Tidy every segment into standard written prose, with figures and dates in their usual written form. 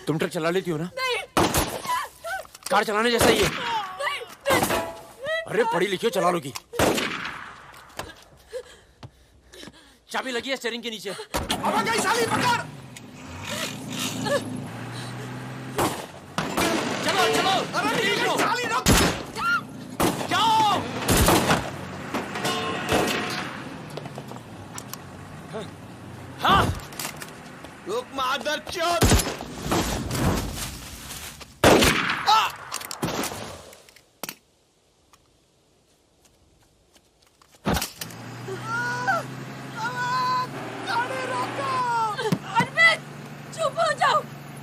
तुम ट्रक चला लेती हो ना? नहीं। कार चलाने जैसा ही है। नहीं। अरे पढ़ी लिखी हो, चला लोगी। चाबी लगी है स्टीयरिंग के नीचे। अब गई साली, पकड़। चलो चलो। अरे ठीक है साली, रुक। जाओ। हाँ। रुक मादरचोद।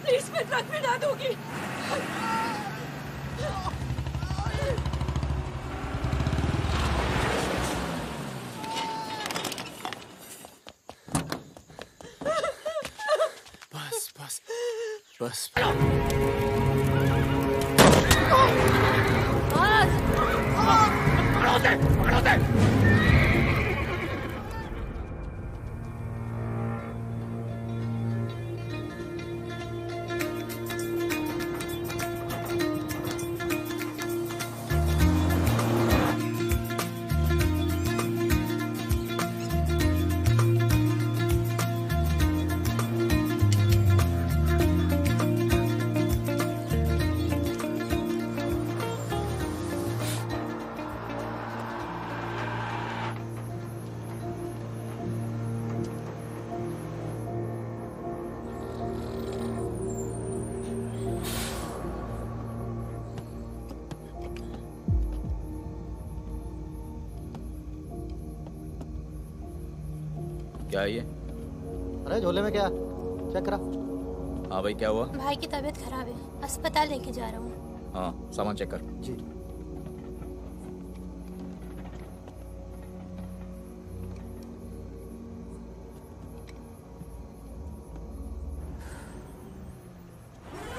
प्लीज मैं ट्रक में ना दूंगी। बस बस बस। पकड़ो दे, पकड़ो दे। क्या ये? अरे झोले में क्या? चेक करा। हाँ भाई, क्या हुआ? भाई की तबीयत खराब है, अस्पताल लेके जा रहा हूँ। हाँ, सामान चेक कर। जी।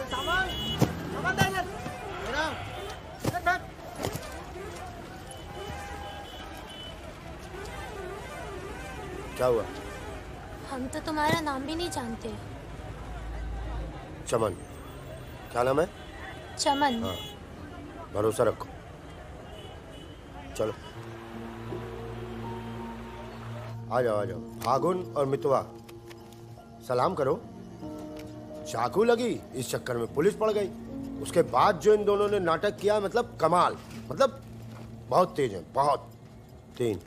सामान दे इधर। मेरा बैग। क्या हुआ? हम तो तुम्हारा नाम भी नहीं जानते। चमन। क्या नाम है? चमन। हाँ, भरोसा रखो। चलो आ जाओ आ जाओ। फागुन और मितवा, सलाम करो। चाकू लगी, इस चक्कर में पुलिस पड़ गई। उसके बाद जो इन दोनों ने नाटक किया, मतलब कमाल। मतलब बहुत तेज है, बहुत। 3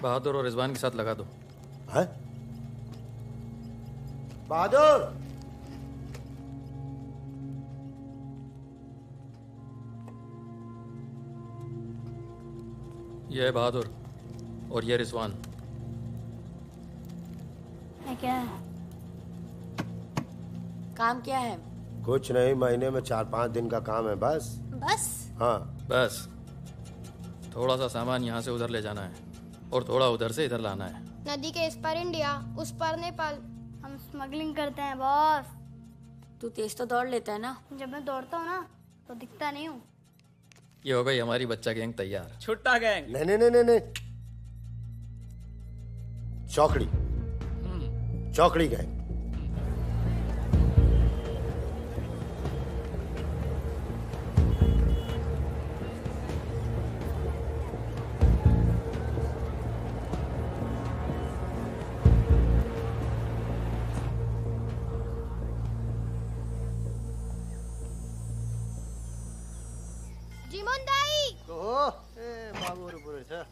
बहादुर और रिजवान के साथ लगा दो। है? बहादुर। ये है बहादुर और ये रिजवान। है क्या? काम क्या है? कुछ नहीं, महीने में 4-5 दिन का काम है बस। बस? हाँ बस थोड़ा सा सामान यहाँ से उधर ले जाना है और थोड़ा उधर से इधर लाना है। नदी के इस पार इंडिया, उस पार नेपाल। हम स्मगलिंग करते हैं बॉस। तू तेज तो दौड़ लेता है ना? जब मैं दौड़ता हूँ ना तो दिखता नहीं हूँ। ये हो गई हमारी बच्चा गैंग तैयार। छुट्टा गैंग। नहीं नहीं नहीं नहीं नहीं, चौकड़ी। चौकड़ी गैंग। जीमोन दाई। बाबू पूरे छ।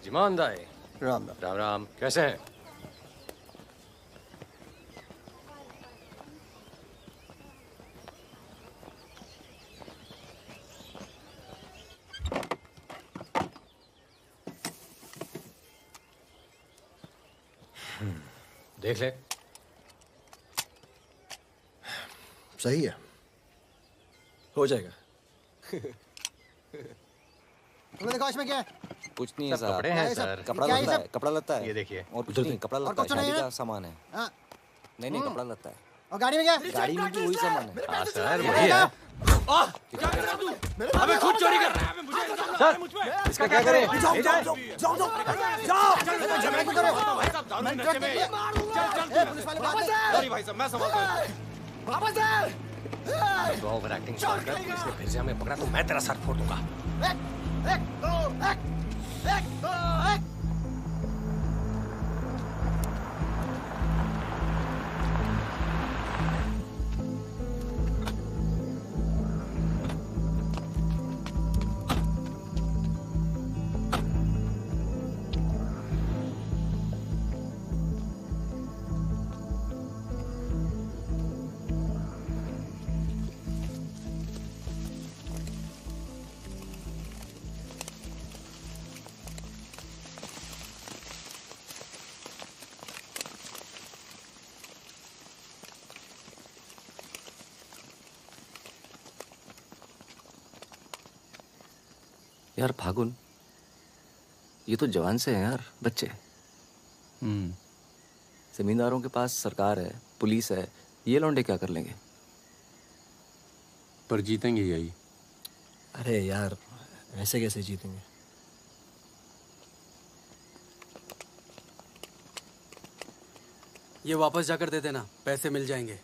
जिमान दाई। राम राम। राम राम, कैसे हैं? देख ले। सही है, हो जाएगा। तुमने देखा इसमें क्या है? कुछ नहीं है सब सर। कपड़े हैं सर। कपड़ा क्या लता ये है, सब? कपड़ा लता है। ये देखिए। और कुछ नहीं, कपड़ा और लता है, कुछ नहीं शादी है? का सामान है। हाँ, नहीं नहीं कपड़ा लगता है। और गाड़ी में क्या? गाड़ी में भी वही सामान है। हाँ सर वही है। अबे खुद चोरी कर रहा है। सर इसका क्या करें? जाओ झगड़ा क्यों कर रहे हो? दारू नशे में। पुलिस वाले भाग गए। सॉरी भाई साहब मैं संभालता हूँ। वापस जा। तो ओवर एक्टिंग छोड़ कर पुलिस ने फिर से हमें पकड़ा तो मैं तेरा सर फोड़ दूंगा। एक दो एक। यार फागुन, ये तो जवान से हैं यार, बच्चे। जमींदारों के पास सरकार है, पुलिस है, ये लौंडे क्या कर लेंगे? पर जीतेंगे यही। अरे यार ऐसे कैसे जीतेंगे? ये वापस जाकर दे देना, पैसे मिल जाएंगे।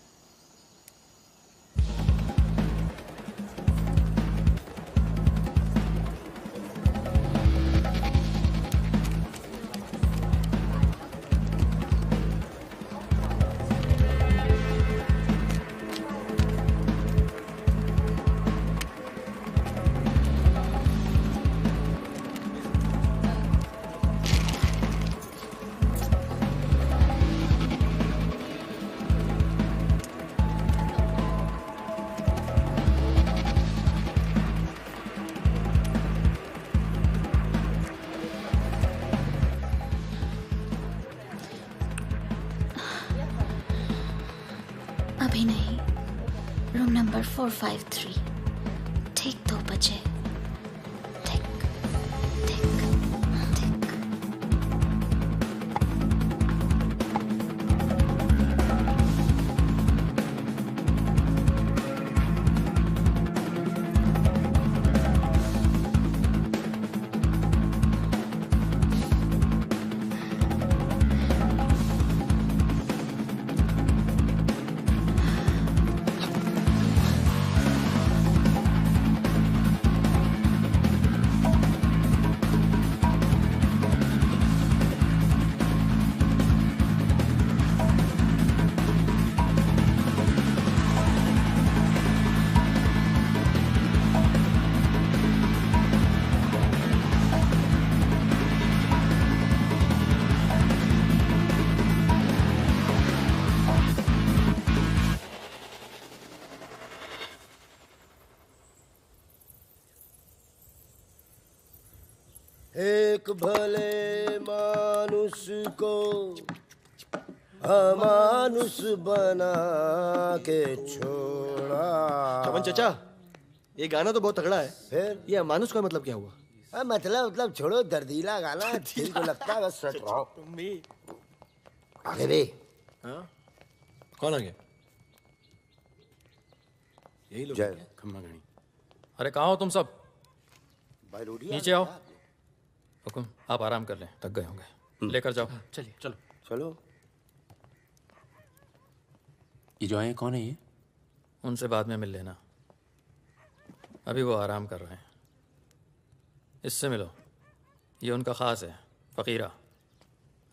अभी नहीं, रूम नंबर 453, ठीक 2 बजे। ठीक ठीक ठीक। एक भले मानुष को अमानुष बना के छोड़ा। चमन चचा, ये गाना तो बहुत तगड़ा है। फिर ये अमानुष का मतलब क्या हुआ? मतलब छोड़ो, दर्दीला गाना दिल को लगता है बस। सट रहो आगे भी। हाँ? कौन आ गया? यही लोग जय। खम्मा गणी। अरे कहाँ हो तुम सब? भाई रोटी नीचे आओ। हुकुम, आप आराम कर लें, थक गए होंगे। लेकर जाओ। चलिए चलो चलो। ये जो आए कौन है ये? उनसे बाद में मिल लेना, अभी वो आराम कर रहे हैं। इससे मिलो, ये उनका ख़ास है, फ़कीरा,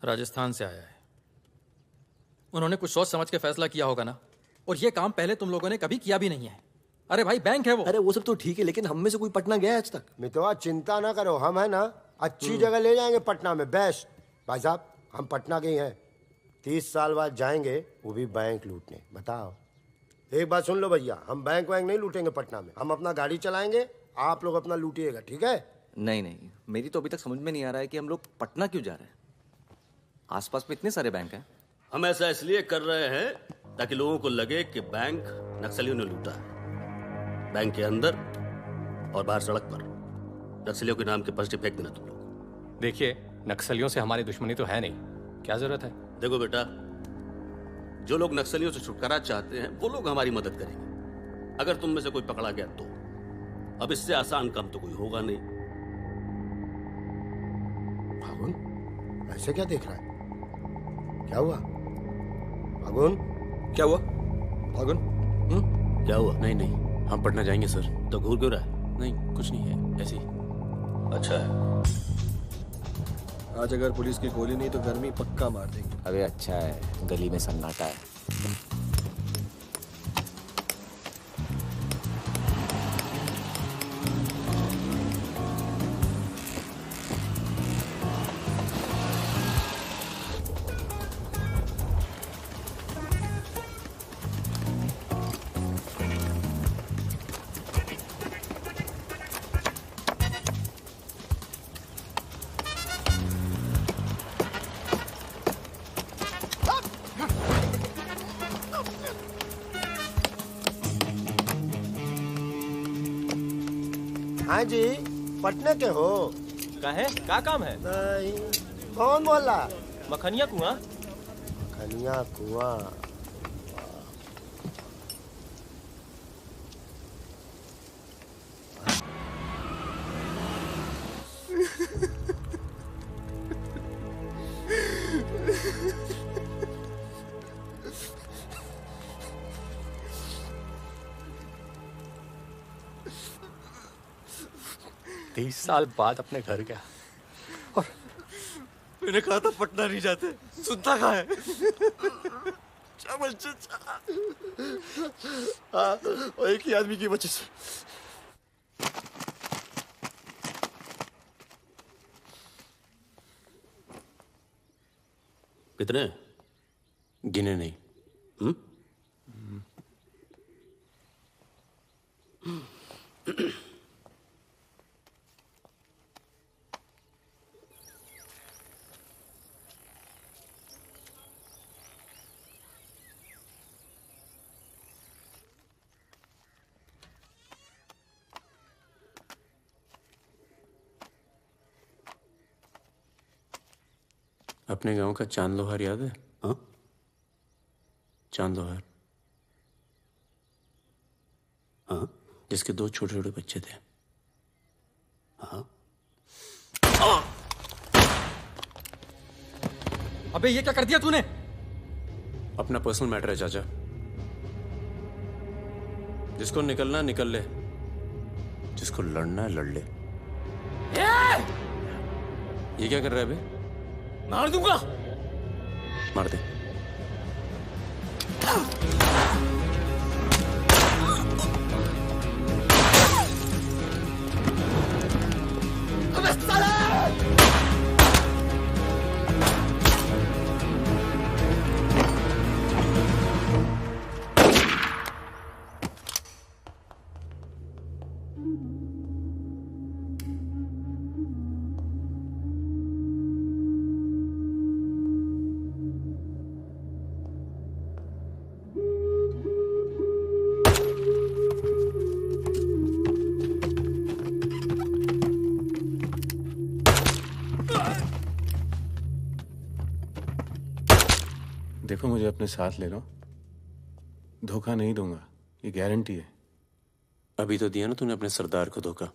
राजस्थान से आया है। उन्होंने कुछ सोच समझ के फैसला किया होगा ना, और ये काम पहले तुम लोगों ने कभी किया भी नहीं है। अरे भाई बैंक है वो। अरे वो सब तो ठीक है, लेकिन हम में से कोई पटना गया है आज तक? मितवा चिंता ना करो, हम है ना अच्छी जगह ले जाएंगे पटना में, बेस्ट। भाई साहब हम पटना के ही हैं, 30 साल बाद जाएंगे, वो भी बैंक लूटने। बताओ, एक बात सुन लो भैया, हम बैंक वैंक नहीं लूटेंगे पटना में, हम अपना गाड़ी चलाएंगे, आप लोग अपना लूटिएगा, ठीक है? नहीं नहीं, मेरी तो अभी तक समझ में नहीं आ रहा है कि हम लोग पटना क्यों जा रहे हैं। आसपास में इतने सारे बैंक हैं। हम ऐसा इसलिए कर रहे हैं ताकि लोगों को लगे कि बैंक नक्सलियों ने लूटा है। बैंक के अंदर और बाहर सड़क पर नक्सलियों के नाम के पर्चे फेंक देना तुम लोग। देखिए, नक्सलियों से हमारी दुश्मनी तो है नहीं, क्या जरूरत है? देखो बेटा, जो लोग नक्सलियों से छुटकारा चाहते हैं वो लोग हमारी मदद करेंगे। अगर तुम में से कोई पकड़ा गया तो अब इससे आसान काम तो कोई होगा नहीं। फागुन ऐसे क्या देख रहा है? क्या हुआ फागुन? क्या हुआ फागुन? क्या हुआ? नहीं नहीं, हम पटना जाएंगे सर। तो घूर क्यों रहा है? नहीं कुछ नहीं है, ऐसे ही। अच्छा है। आज अगर पुलिस की गोली नहीं तो गर्मी पक्का मार देगी। अबे अच्छा है, गली में सन्नाटा है। हाँ जी, पटना के हो? का है? का काम है? नहीं। कौन बोला? मखनिया कुआं। मखनिया कुआं। तीस साल बाद अपने घर गया और मैंने कहा था पटना नहीं जाते, सुनता कहाँ है? और एक ही आदमी की वजह से। कितने? गिने नहीं। अपने गांव का चांद लोहार याद है? हाँ? चांद लोहार। हाँ? जिसके 2 छोटे छोटे बच्चे थे। हाँ? अबे ये क्या कर दिया तूने? अपना पर्सनल मैटर है चाचा। जिसको निकलना निकल ले, जिसको लड़ना है लड़ ले। ये क्या कर रहा है बे? मार दूंगा। मार दे। अबे साला! देखो मुझे अपने साथ ले लो, धोखा नहीं दूंगा, ये गारंटी है। अभी तो दिया ना तूने अपने सरदार को धोखा।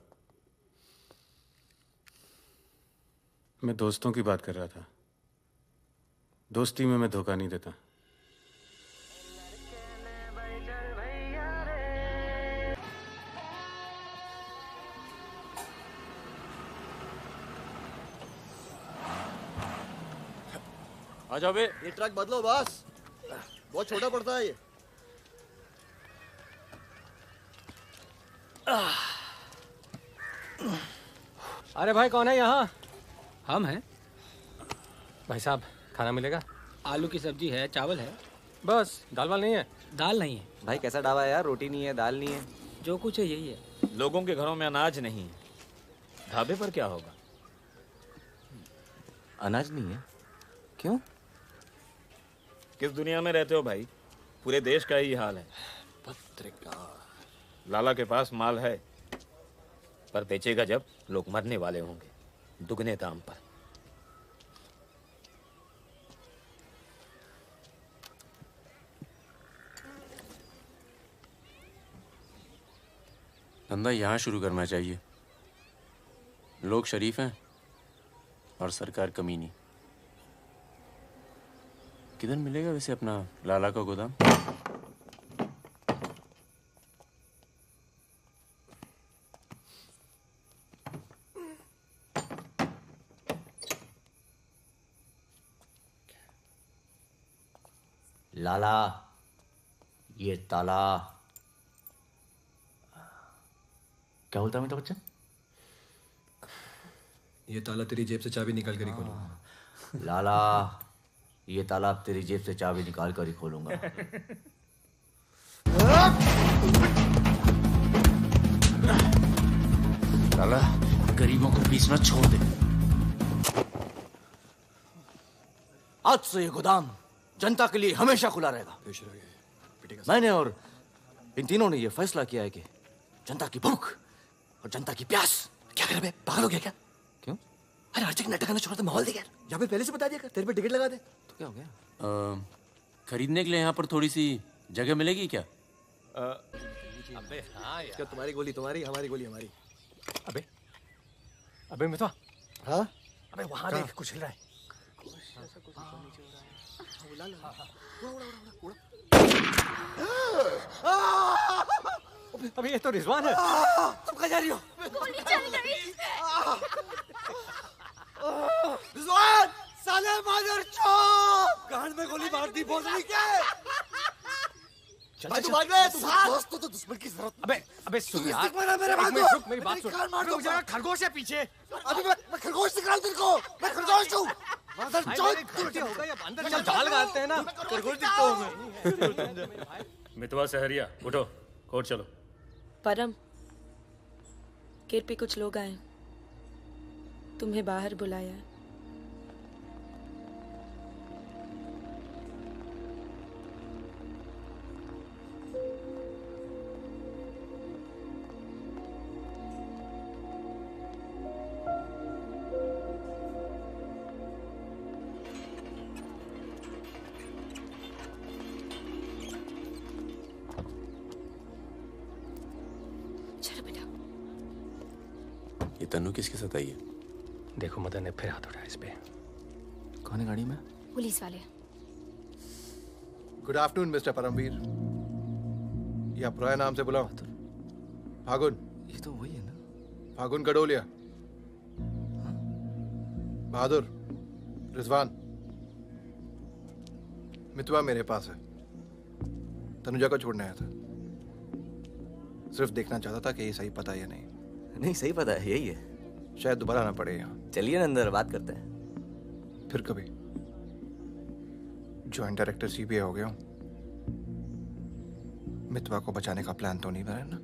मैं दोस्तों की बात कर रहा था। दोस्ती में मैं धोखा नहीं देता। आ जाओ बे। ये ट्रक बदलो बस, बहुत छोटा पड़ता है ये। अरे भाई कौन है यहाँ? हम हैं। भाई साहब खाना मिलेगा? आलू की सब्जी है, चावल है, बस। दाल वाल नहीं है? दाल नहीं है। भाई कैसा ढाबा है यार? रोटी नहीं है, दाल नहीं है। जो कुछ है यही है। लोगों के घरों में अनाज नहीं है, ढाबे पर क्या होगा? अनाज नहीं है? क्यों? किस दुनिया में रहते हो भाई? पूरे देश का ही हाल है। पत्रकार। लाला के पास माल है, पर बेचेगा जब लोग मरने वाले होंगे, दुगने दाम पर। धंधा यहाँ शुरू करना चाहिए। लोग शरीफ हैं और सरकार कमीनी। किधर मिलेगा वैसे अपना लाला का गोदाम? लाला, ये ताला। क्या बोलता है मेरा बच्चा? ये ताला तेरी जेब से चाबी निकाल कर ही खोलूंगा। लाला, ये ताला अब तेरी जेब से चाबी निकाल कर ही खोलूंगा। लाला, गरीबों को पीसना छोड़ दे। आज से ये गोदाम जनता के लिए हमेशा खुला रहेगा। मैंने और इन तीनों ने ये फैसला किया है कि जनता की भूख और जनता की प्यास। क्या कर रहे बे? पागल हो गया क्या? क्यों? अरे हर जगह नाटक करना छोड़ दे, माहौल दे यार। या फिर पहले से बता दिया कर, तेरे पे टिकट लगा दे। तो क्या हो गया? खरीदने के लिए यहाँ पर थोड़ी सी जगह मिलेगी क्या? अबे हाँ यार। क्या तुम्हारी गोली तुम्हारी, हमारी गोली हमारी। अबे अबे मितवा। हाँ? अबे वहाँ देख, कुछ हिल रहा है। अबे ये तो रिजवान है। तुम कहाँ जा रही हो? गोली चल गई। रिजवान, साले मादरचोद! कान में गोली मार दी, बोल रही क्या? भाई तू भाग ले, तू दोस्त तो दुश्मन की जरूरत। अबे सुन यार, मेरे भाई रुक, मेरी बात सुन। अबे खरगोश है पीछे। अभी मैं खरगोश निकाल तेरे को। मैं खरगोश हूँ। अंदर चल, जाल गालते हैं ना। खरगोश दिखता हूँ मैं। मितवा सहरिया, उठो, कोर्ट चलो। परम, केर पे कुछ लोग आए, तुम्हें बाहर बुलाया है। ये तन्नू किसके साथ आई है? देखो मदन ने फिर हाथ उठाया इस पे। कौन है गाड़ी में? पुलिस वाले। Good afternoon mister Paramveer. या पुराने नाम से बुलाओ। फागुन। ये तो वही है ना? फागुन गडोलिया। बहादुर, रिजवान। मितवा मेरे पास है। तनुजा को छोड़ने आया था। सिर्फ देखना चाहता था कि ये सही पता है या नहीं। नहीं, सही पता है, यही है। शायद दोबारा आना पड़े यहाँ। चलिए ना अंदर, बात करते हैं। फिर कभी। जॉइंट डायरेक्टर सीबीआई हो गया हूँ। मितवा को बचाने का प्लान तो नहीं बना ना?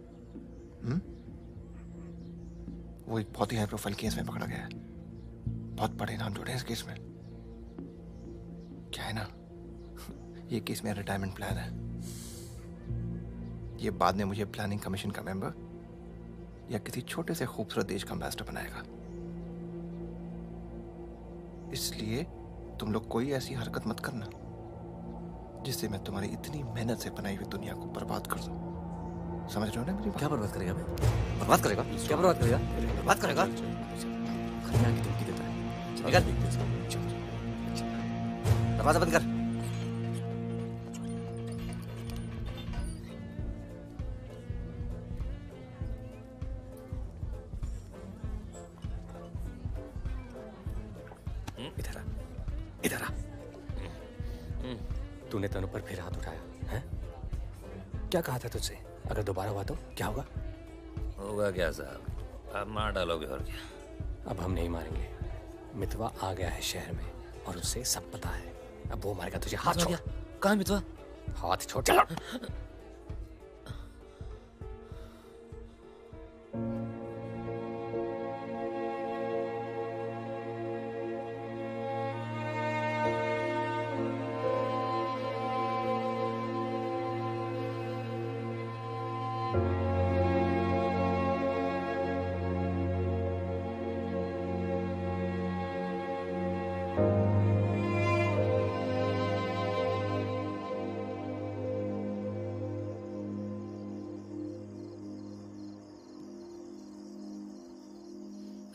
वो एक बहुत ही हाई प्रोफाइल केस में पकड़ा गया है। बहुत बड़े नाम जुड़े हैं इस केस में। क्या है ना, ये केस मेरा रिटायरमेंट प्लान है। ये बाद में मुझे प्लानिंग कमीशन का मेंबर या किसी छोटे से खूबसूरत देश का एम्बेसडर बनाएगा। इसलिए तुम लोग कोई ऐसी हरकत मत करना जिससे मैं तुम्हारी इतनी मेहनत से बनाई हुई दुनिया को बर्बाद कर दूं। समझ रहे हो ना मेरी बात? क्या बर्बाद करेगा बे? बर्बाद करेगा? क्या बर्बाद करेगा? बर्बाद करेगा? खन्ना की धमकी देता है। निकल। दरवाजा बंद कर। इधर आ। तूने तनु पर फिर हाथ उठाया है? क्या कहा था तुझसे? अगर दोबारा हुआ तो क्या होगा? होगा क्या साहब, आप मार डालोगे और क्या? अब हम नहीं मारेंगे। मितवा आ गया है शहर में और उसे सब पता है। अब वो मारेगा तुझे। हाथ छोड़। कहाँ मितवा? हाथ छोड़। चलो।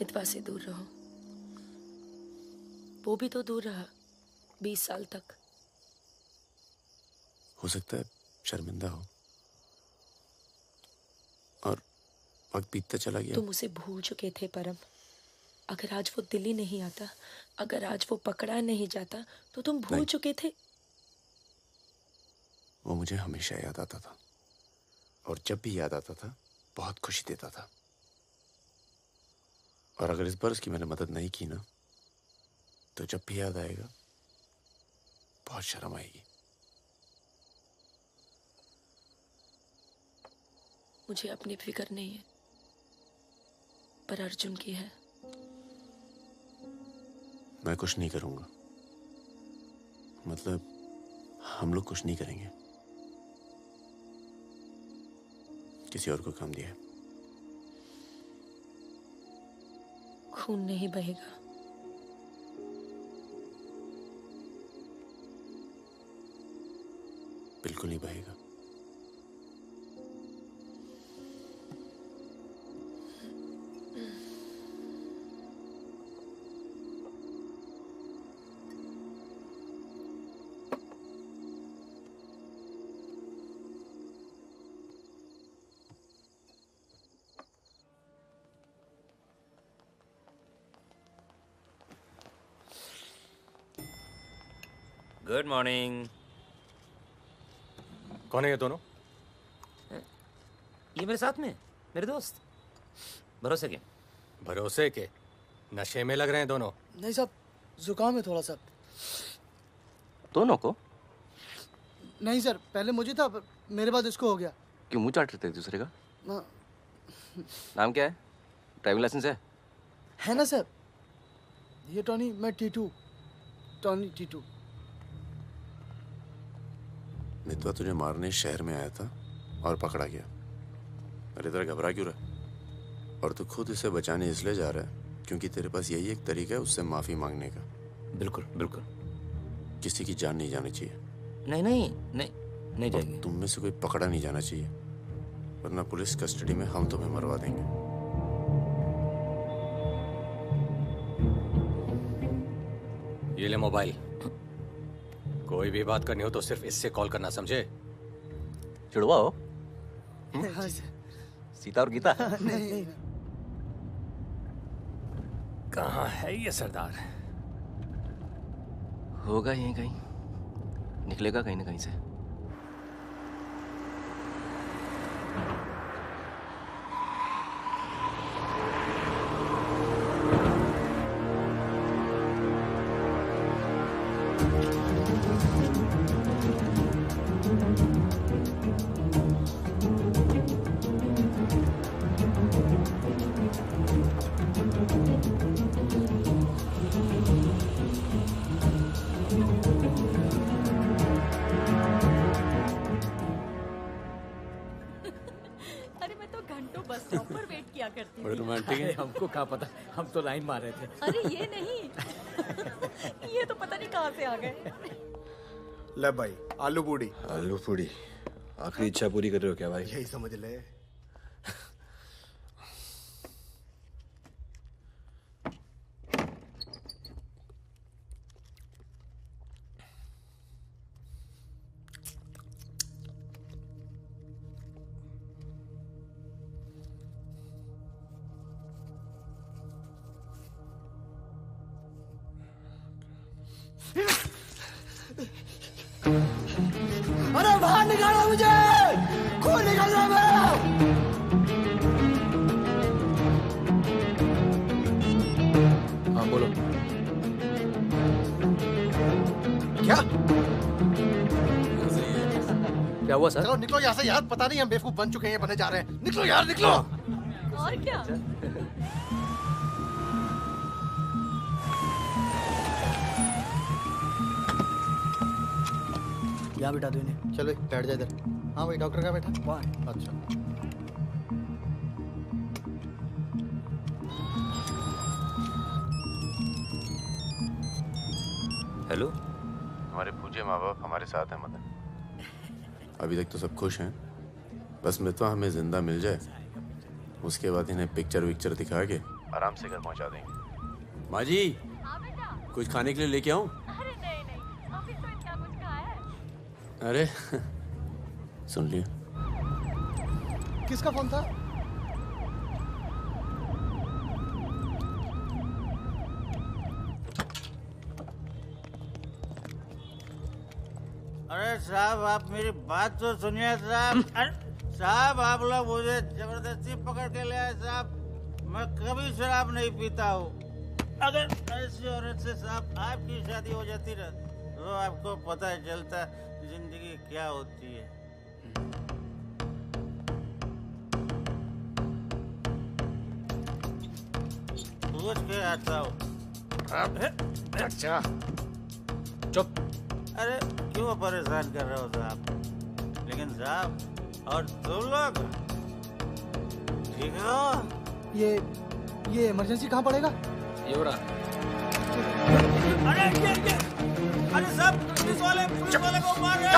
मितवा से दूर रहो। वो भी तो दूर रहा 20 साल तक। हो सकता है शर्मिंदा हो और वक्त बीतता चला गया। तुम उसे भूल चुके थे परम। अगर आज वो दिल्ली नहीं आता, अगर आज वो पकड़ा नहीं जाता, तो तुम भूल चुके थे। वो मुझे हमेशा याद आता था, और जब भी याद आता था बहुत खुशी देता था। और अगर इस बार उसकी मैंने मदद नहीं की ना, तो जब भी याद आएगा बहुत शर्म आएगी। मुझे अपनी फिक्र नहीं है, पर अर्जुन की है। मैं कुछ नहीं करूंगा, मतलब हम लोग कुछ नहीं करेंगे। किसी और को काम दिया है। खून नहीं बहेगा। बिल्कुल नहीं बहेगा। Good morning. कौन है ये दोनों? ये मेरे साथ में मेरे दोस्त। भरोसे के? भरोसे के? नशे में लग रहे हैं दोनों। नहीं साहब, जुकाम है थोड़ा सा। दोनों को? नहीं सर, पहले मुझे था, पर मेरे बाद इसको हो गया। क्यों मुंह चाट रहे थे एक दूसरे का? नाम क्या है? ड्राइविंग लाइसेंस है ना सर? ये टॉनी, मैं टीटू। टॉनी टीटू। मितवा तुझे मारने शहर में आया था और पकड़ा गया। अरे तेरा घबरा क्यों रहा? और तू खुद इसे बचाने इसलिए जा रहा है क्योंकि तेरे पास यही एक तरीका है उससे माफी मांगने का। बिल्कुल बिल्कुल। किसी की जान नहीं जानी चाहिए। नहीं नहीं नहीं नहीं जाएगी। तुम में से कोई पकड़ा नहीं जाना चाहिए, वरना पुलिस कस्टडी में हम तुम्हें मरवा देंगे। ये ले मोबाइल। कोई भी बात करनी हो तो सिर्फ इससे कॉल करना, समझे? जुड़वा हो? हाँ सर। सीता और गीता? नहीं। कहाँ है ये सरदार? होगा यहीं कहीं, निकलेगा कहीं ना कहीं से। बड़े रोमांटिक है। हमको क्या पता, हम तो लाइन मार रहे थे। अरे ये नहीं ये तो पता नहीं कहाँ से आ गए। ले भाई, आलू पूड़ी। आलू पूड़ी? आखिरी इच्छा पूरी कर रहे हो क्या भाई? यही समझ ले। अरे बाहर निकालो मुझे, खून निकल रहा है मेरा। हाँ बोलो। क्या? क्या हुआ सर? चलो निकलो यहाँ से यार, पता नहीं हम बेवकूफ बन चुके हैं, बने जा रहे हैं। निकलो यार, निकलो। और क्या? यहाँ बिठा दो इन्हें। चलो बैठ जा इधर। हाँ भाई, डॉक्टर का बैठा वहाँ है। अच्छा। हेलो। हमारे पूज्य माँ बाप हमारे साथ हैं मदन। अभी तक तो सब खुश हैं, बस मितवा हमें जिंदा मिल जाए, उसके बाद इन्हें पिक्चर विक्चर दिखा के आराम से घर पहुंचा देंगे। माँ जी, कुछ खाने के लिए लेके आऊं? अरे नहीं, ऑफिस में इतना कुछ खाया है। अरे सुन लिया। किसका फोन था? अरे साहब, आप मेरी बात तो सुनिए साहब। अरे साहब, आप लोग मुझे जबरदस्ती पकड़ के ले आए साहब। मैं कभी शराब नहीं पीता हूँ। अगर ऐसी औरत से साहब आपकी शादी हो जाती ना, तो आपको पता चलता जिंदगी क्या होती है। पूछ के आता हूँ। अच्छा चुप। अरे क्यों परेशान कर रहे हो साहब? लेकिन साहब, और तुम लोग ठीक हो? ये इमरजेंसी कहाँ पड़ेगा? ये हो रहा। अरे साहब, पुलिस वाले को मार रहे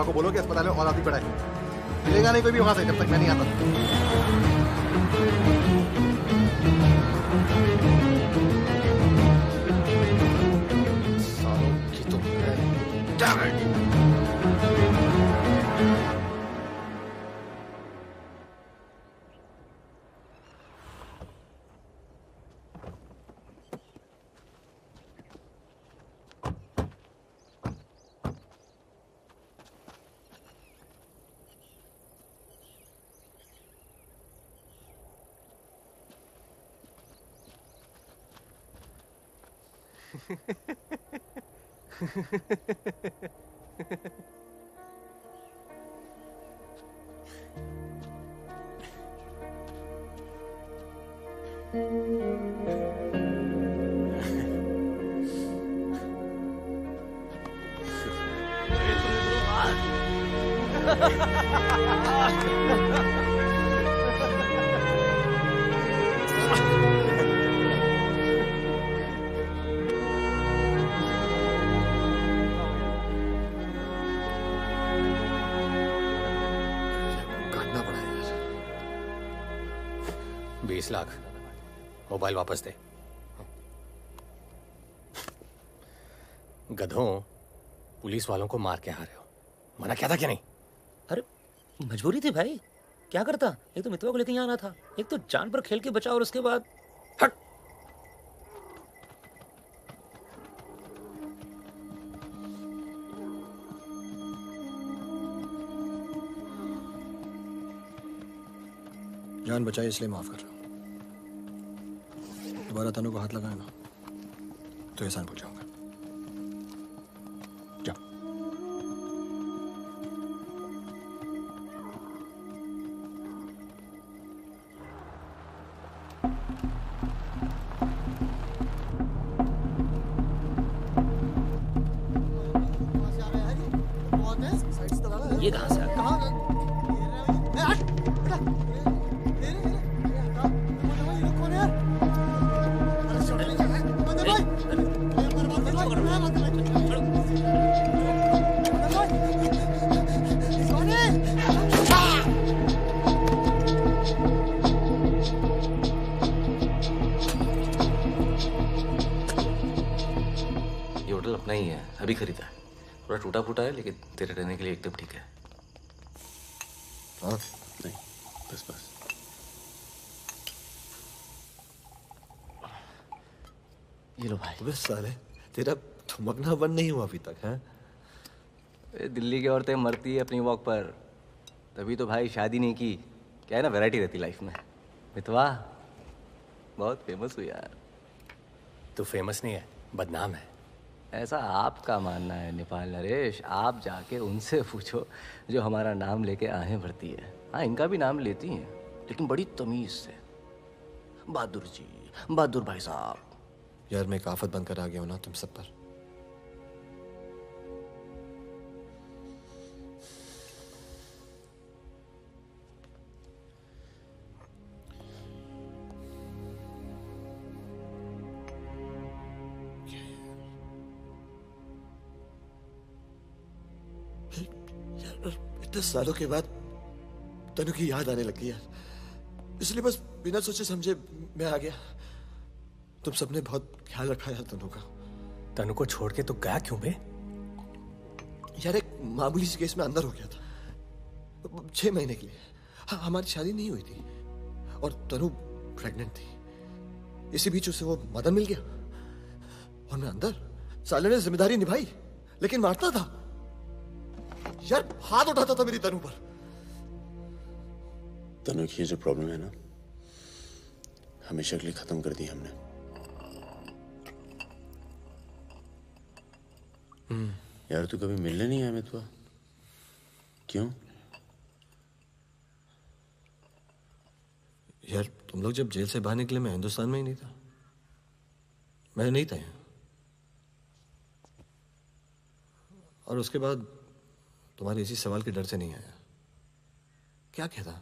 को बोलो कि अस्पताल में और आदमी पड़ा है। मिलेगा नहीं कोई भी वहां से जब तक मैं नहीं आता। सालों की तो काटना पड़ा यार। 20 लाख मोबाइल वापस दे। गधों, पुलिस वालों को मार के आ रहे हो, मना क्या था कि नहीं? अरे मजबूरी थी भाई, क्या करता। एक तो मितवा को लेके यहाँ आना था, एक तो जान पर खेल के बचा, और उसके बाद हट। जान बचाई इसलिए माफ कर रहा हूं। दोबारा तनु को हाथ लगाए ना तो एहसान भूल जाऊंगा। जा। ये कहाँ से आ गया? ये होटल अपना ही है, अभी खरीदा है। थोड़ा टूटा फूटा है लेकिन तेरे रहने के लिए एकदम ठीक है। हाँ नहीं, बस बस। ये लो भाई। बस साले, तेरा थमकना बंद नहीं हुआ अभी तक है? दिल्ली की औरतें मरती है अपनी वॉक पर, तभी तो भाई शादी नहीं की। क्या है ना, वैरायटी रहती लाइफ में। मितवा बहुत फेमस हुई यार। तू फेमस नहीं है, बदनाम है। ऐसा आपका मानना है नेपाल नरेश। आप जाके उनसे पूछो जो हमारा नाम लेके आहें भरती है। हाँ, इनका भी नाम लेती हैं, लेकिन बड़ी तमीज से। बहादुर जी, बहादुर भाई साहब। यार मैं एक आफत बनकर आ गया हूं ना तुम सब पर। दस सालों के बाद तनु की याद आने लगी यार, इसलिए बस बिना सोचे समझे मैं आ गया। तुम सबने बहुत ख्याल रखा यार तनु का। तनु को छोड़ के तो गया क्यों बे? यार एक मामूली सी केस में अंदर हो गया था 6 महीने के लिए। हाँ, हमारी शादी नहीं हुई थी और तनु प्रेग्नेंट थी। इसी बीच उसे वो मदन मिल गया और मैं अंदर। साले ने जिम्मेदारी निभाई लेकिन मारता था यार, हाथ उठाता था मेरी तनु पर। तनु की जो प्रॉब्लम है ना, हमेशा के लिए खत्म कर दी हमने। यार तू कभी मिलने नहीं आया मितवा? क्यों? यार तुम लोग जब जेल से बाहर निकले मैं हिंदुस्तान में ही नहीं था। मैं नहीं था यहाँ। और उसके बाद तुम्हारे इसी सवाल के डर से नहीं आया। क्या कहता?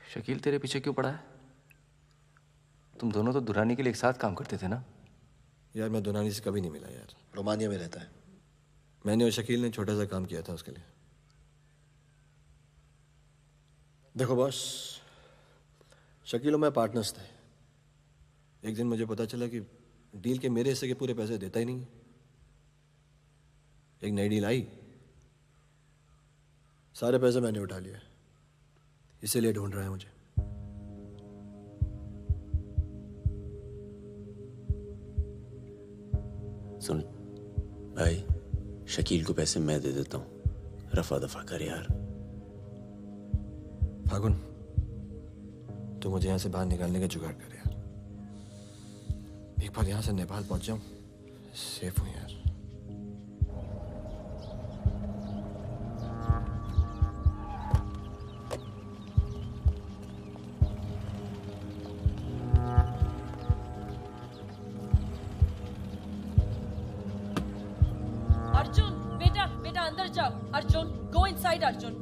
शकील तेरे पीछे क्यों पड़ा है? तुम दोनों तो दुरानी के लिए एक साथ काम करते थे ना? यार मैं दुरानी से कभी नहीं मिला यार। रोमानिया में रहता है। मैंने और शकील ने छोटा सा काम किया था उसके लिए। देखो बॉस, शकील और मैं पार्टनर्स थे। एक दिन मुझे पता चला कि डील के मेरे हिस्से के पूरे पैसे देता ही नहीं। एक नई डील आई, सारे पैसे मैंने उठा लिए। इसीलिए ढूंढ रहा है मुझे। सुन भाई, शकील को पैसे मैं दे देता हूं, रफा दफा कर यार। फागुन, तू मुझे यहां से बाहर निकालने का जुगाड़ कर यार। एक बार यहां से नेपाल पहुंच जाऊं, सेफ हूं यार। अर्जुन, बेटा बेटा अंदर जाओ। Arjun, go inside Arjun.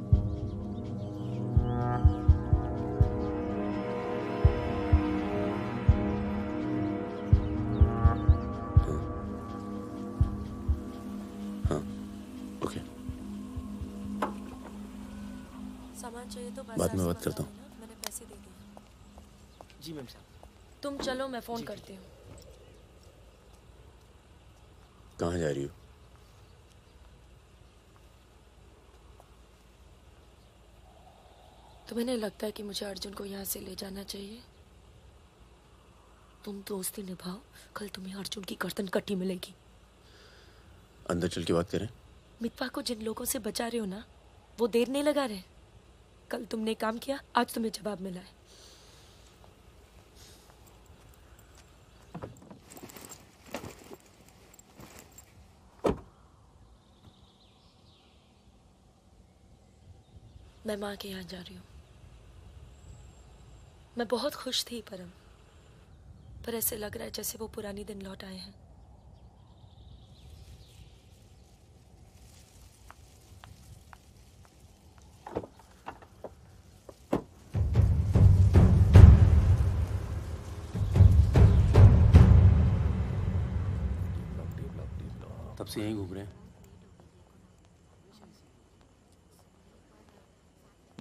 सामान चाहिए तो बाद में बात करता हूँ। मैंने पैसे दे दिए। जी मैम साहब। तुम चलो, मैं फोन करती हूँ। कहाँ जा रही हो? तुम्हें नहीं लगता है कि मुझे अर्जुन को यहाँ से ले जाना चाहिए? तुम दोस्ती निभाओ, कल तुम्हें अर्जुन की गर्दन कटी मिलेगी। अंदर चल के बात करें। मितवा को जिन लोगों से बचा रहे हो ना, वो देर नहीं लगा रहे। कल तुमने काम किया, आज तुम्हें जवाब मिला है। मैं माँ के यहाँ जा रही हूँ। मैं बहुत खुश थी परम, पर ऐसे लग रहा है जैसे वो पुरानी दिन लौट आए हैं। तब से यहीं घूम रहे हैं।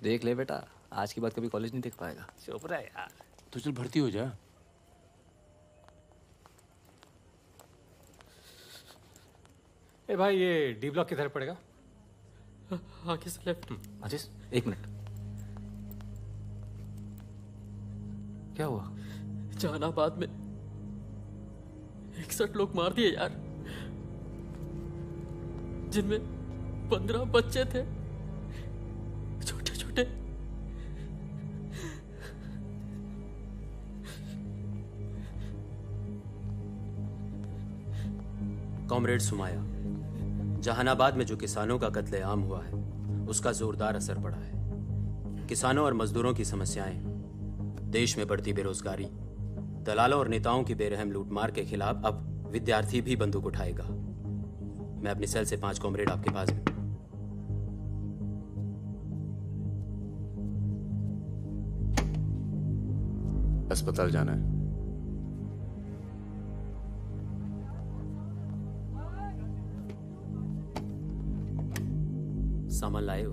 देख ले बेटा, आज के बाद कभी कॉलेज नहीं देख पाएगा। चुप रहा यार। तो चल भर्ती हो जा। ए भाई, ये डी ब्लॉक किधर पड़ेगा? आगे से लेफ्ट। आशीष, 1 मिनट। क्या हुआ? जहानाबाद में 61 लोग मार दिए यार, जिनमें 15 बच्चे थे, छोटे छोटे। कॉमरेड सुमाया, जहानाबाद में जो किसानों का कत्लेआम हुआ है उसका जोरदार असर पड़ा है। किसानों और मजदूरों की समस्याएं, देश में बढ़ती बेरोजगारी, दलालों और नेताओं की बेरहम लूटमार के खिलाफ अब विद्यार्थी भी बंदूक उठाएगा। मैं अपनी सेल से 5 कॉमरेड आपके पास हूं। अस्पताल जाना है। सामान लाए हो?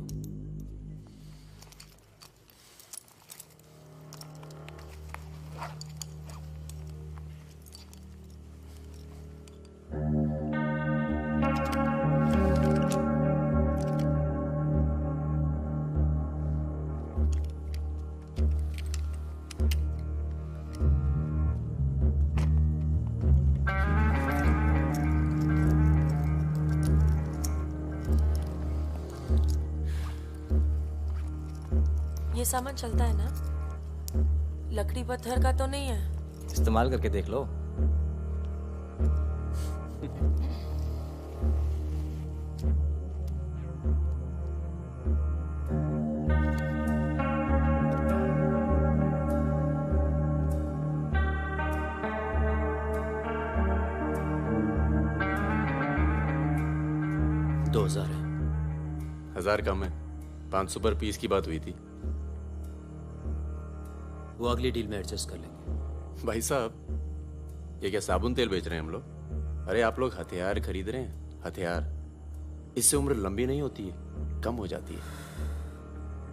ये सामान चलता है ना? लकड़ी पत्थर का तो नहीं है? इस्तेमाल करके देख लो। हजार कम है। 500 पर पीस की बात हुई थी। वो अगली डील में एडजस्ट कर लेंगे। भाई साहब, ये क्या साबुन तेल बेच रहे हैं हम लोग? अरे आप लोग हथियार खरीद रहे हैं। हथियार, इससे उम्र लंबी नहीं होती है, कम हो जाती है।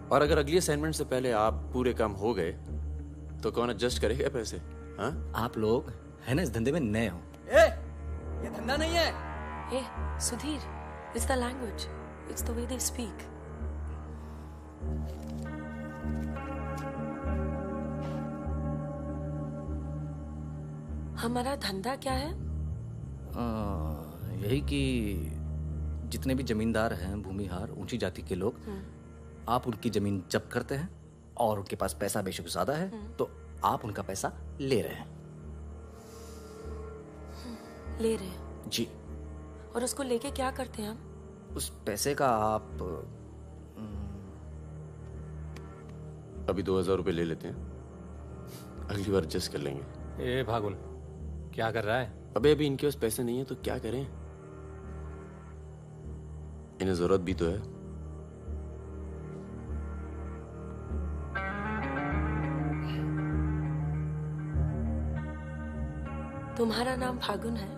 और अगर अगली असाइनमेंट से पहले आप पूरे काम हो गए तो कौन एडजस्ट करेगा पैसे? हाँ, आप लोग है ना इस धंधे में नए हो। ये धंधा नहीं है। ए, Sudhir, it's the language. It's the way they speak. हमारा धंधा क्या है? यही कि जितने भी जमींदार हैं, भूमिहार, ऊंची जाति के लोग, आप उनकी जमीन जब्त करते हैं और उनके पास पैसा बेशक ज्यादा है तो आप उनका पैसा ले रहे हैं। ले रहे हैं जी। और उसको लेके क्या करते हैं हम? उस पैसे का आप अभी 2000 रुपए ले लेते हैं, अगली बार एडजस्ट कर लेंगे। ए भागुन, क्या कर रहा है? अबे अभी इनके पास पैसे नहीं है तो क्या करें? इन्हें जरूरत भी तो है। तुम्हारा नाम फागुन है?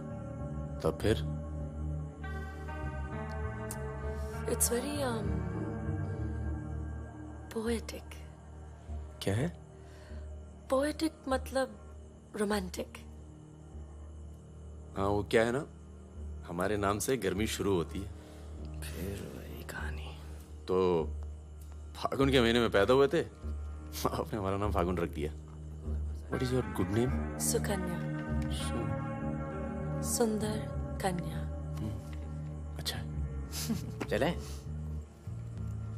तब फिर इट्स वेरी पोएटिक। क्या है? पोएटिक मतलब रोमांटिक। हाँ, वो क्या है ना, हमारे नाम से गर्मी शुरू होती है। फिर वही कहानी। तो फागुन के महीने में पैदा हुए थे, आपने हमारा नाम फागुन रख दिया। What is your good name? Sukanya. सुंदर कन्या। अच्छा। चलें?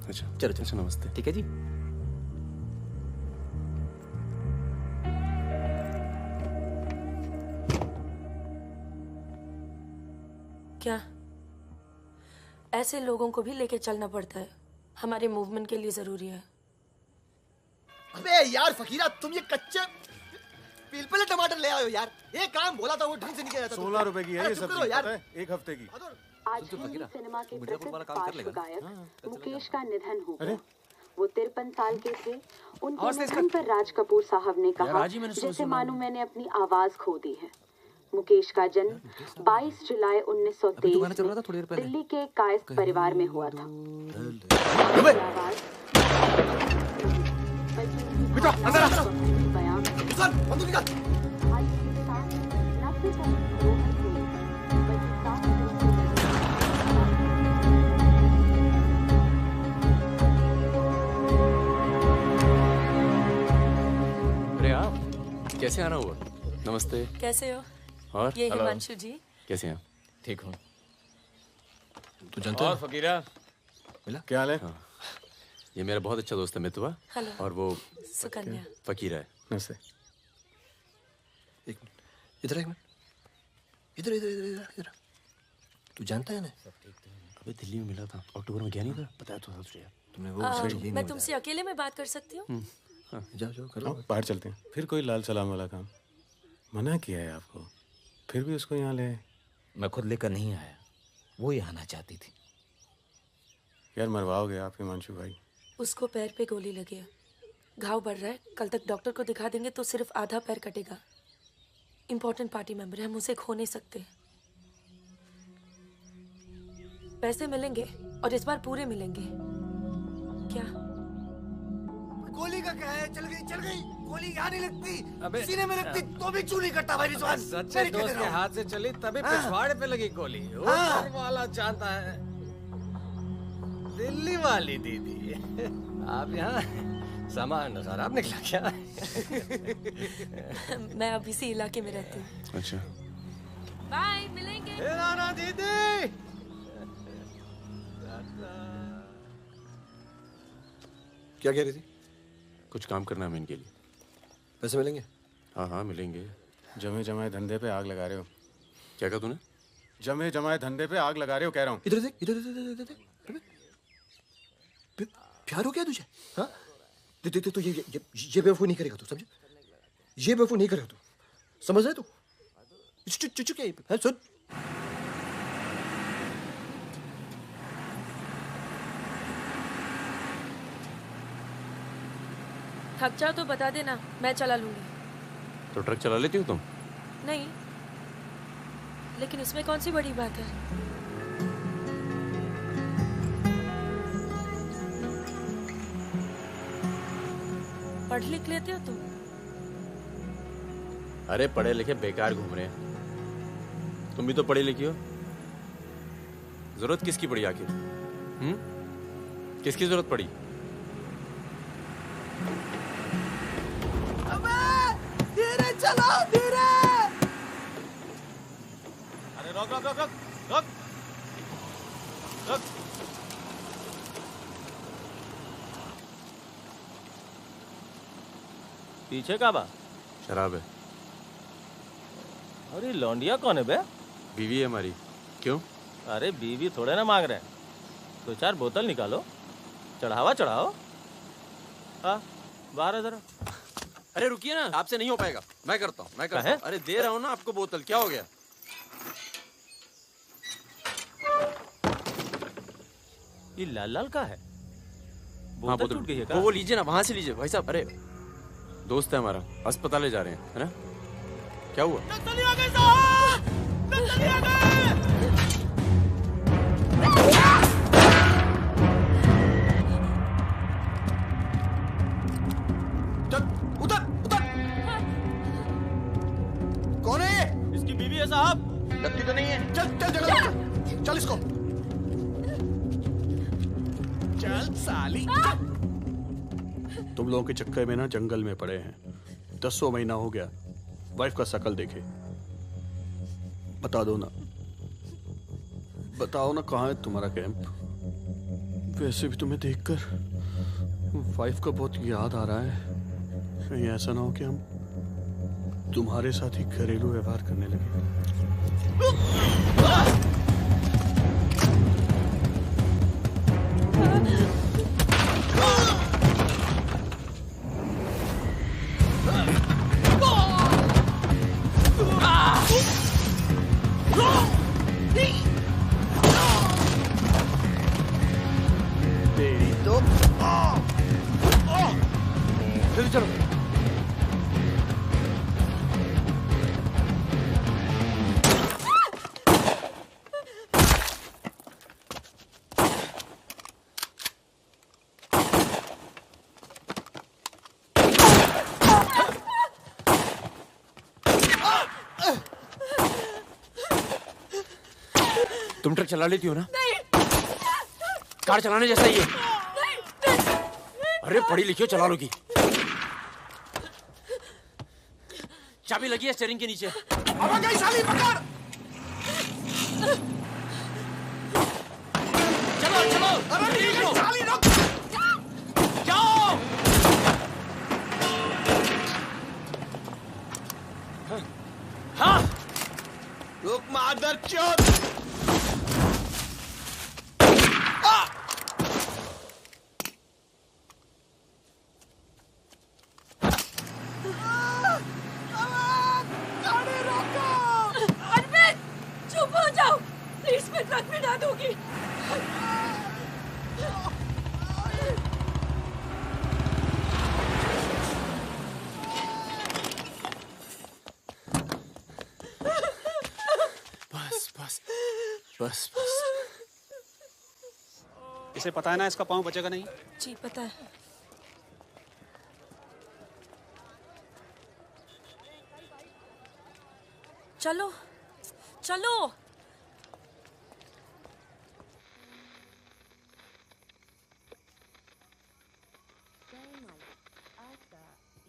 अच्छा चलो अच्छा, नमस्ते। ठीक है जी। क्या ऐसे लोगों को भी लेके चलना पड़ता है? हमारे मूवमेंट के लिए जरूरी है। अबे यार फकीरा, तुम ये कच्चे पिलपिले टमाटर ले आयो यार। ये काम बोला था वो ढंग से नहीं किया जाता। 16 रुपए की है ये सब्जी, यार। पता है? एक हफ्ते की। आज हिंदी सिनेमा के प्रसिद्ध पार्श्व गायक मुकेश का निधन हो गया। वो 53 साल के थे। उनके निधन पर राज कपूर साहब ने कहा, जैसे मानो मैंने अपनी आवाज खो दी है। मुकेश का जन्म 22 जुलाई 1923 में दिल्ली के कायस्थ परिवार में हुआ था। अरे आप कैसे आना हुआ? नमस्ते। कैसे हो? और ये हिमांशु जी। कैसे हैं? ठीक हूँ। तू जानता और फकीरा, मिला? क्या हाल है? हाँ। ये मेरा बहुत अच्छा दोस्त है मितवा। हेलो। और वो सुकन्या। फकीरा है। नमस्ते। एक मिनट, इधर एक मिनट, इधर इधर इधर इधर। तू जानता है ना? अबे दिल्ली में मिला था, अक्टूबर में गया नहीं था, बताया तो था तुझे। तुमने मैं तुमसे अकेले में बात कर सकती हूँ? जाओ जाओ करो। बाहर चलते हैं। फिर कोई लाल सलाम वाला काम मना किया है आपको, फिर भी उसको यहाँ ले। मैं खुद लेकर नहीं आया, वो ही आना चाहती थी। यार मरवाओगे आप हिमांशु भाई। उसको पैर पे गोली लगी है, घाव बढ़ रहा है। कल तक डॉक्टर को दिखा देंगे तो सिर्फ आधा पैर कटेगा। इम्पोर्टेंट पार्टी मेंबर है, हम उसे खो नहीं सकते। पैसे मिलेंगे और इस बार पूरे मिलेंगे। क्या गोली का क्या है? चल गई गोली यहाँ नहीं लगती, सीने में लगती तो भी चू नहीं करता भाई रिजवान। सच्चे दोस्त के हाथ से चली तभी पिछवाड़े पे लगी गोली। ऊपर वाला चाहता है। दिल्ली वाली दीदी, आप यहाँ सामान खराब निकला क्या? मैं अब इसी इलाके में रहती हूँ। अच्छा बाय, मिलेंगे। नाना दीदी। क्या कह रही थी? कुछ काम करना है मैं इनके लिए। पैसे मिलेंगे? हाँ हाँ मिलेंगे। जमे जमाए धंधे पे आग लगा रहे हो। क्या कहा तूने? जमे जमाए धंधे पे आग लगा रहे हो कह रहा हूँ। इधर देख, इधर प्यार हो गया तुझे? हाँ तो ये बेवकूफ़ नहीं करेगा तू, समझे? ये बेवकूफ़ नहीं करेगा तू, समझ रहे तू? चुप है, सुन। थक जाओ तो बता देना, मैं चला लूंगी। तो ट्रक चला लेती हो तुम? नहीं, लेकिन इसमें कौन सी बड़ी बात है? पढ़ लिख लेते हो तुम? अरे पढ़े लिखे बेकार घूम रहे हैं, तुम भी तो पढ़ी लिखी हो। जरूरत किसकी पड़ी आखिर? किसकी जरूरत पड़ी? धीरे चलो, धीरे। अरे रोक रोक रोक रोक रोक रोक। पीछे का बा? शराब है। अरे लौंडिया कौन है बे? बीवी है हमारी। क्यों? अरे बीवी थोड़े ना मांग रहे हैं, 2-4 बोतल निकालो, चढ़ावा चढ़ाओ। हाँ बाहर जरा। अरे रुकिए ना, आपसे नहीं हो पाएगा, मैं करता हूँ। अरे दे रहा हूँ ना आपको बोतल, क्या हो गया? ये लाल लाल का है? बोतल टूट गई है क्या? वो लीजिए ना, वहां से लीजिए भाई साहब। अरे दोस्त है हमारा, अस्पताल ले जा रहे हैं, है ना? क्या हुआ? नक्सली आ गए साहब! नक्सली आ गए! चल उतर उतर। कौन है ये? इसकी बीवी है साहब। लगती तो नहीं है। चल चल जगह, चल इसको। चल साली। तुम लोगों के चक्कर में ना जंगल में पड़े हैं, 10 महीना हो गया। वाइफ का शकल देखे, बता दो ना, बताओ ना कहाँ है तुम्हारा कैंप? वैसे भी तुम्हें देखकर वाइफ का बहुत याद आ रहा है। कहीं ऐसा ना हो कि हम तुम्हारे साथ ही घरेलू व्यवहार करने लगे। तेरी तो जल्दी चलो। तुम ट्रक चला लेती हो ना? कार चलाने जैसा ही है। अरे पढ़ी लिखी हो, चला लोगी। चाबी लगी है स्टीयरिंग के नीचे। अब गई साली, पकड़। चलो चलो। अरे ये साली रुक। जाओ। हाँ। रुक मादर चोद। नाक में ना दूंगी। बस बस बस बस। इसे पता है ना इसका पाँव बचेगा नहीं। जी पता है। चलो चलो। आज का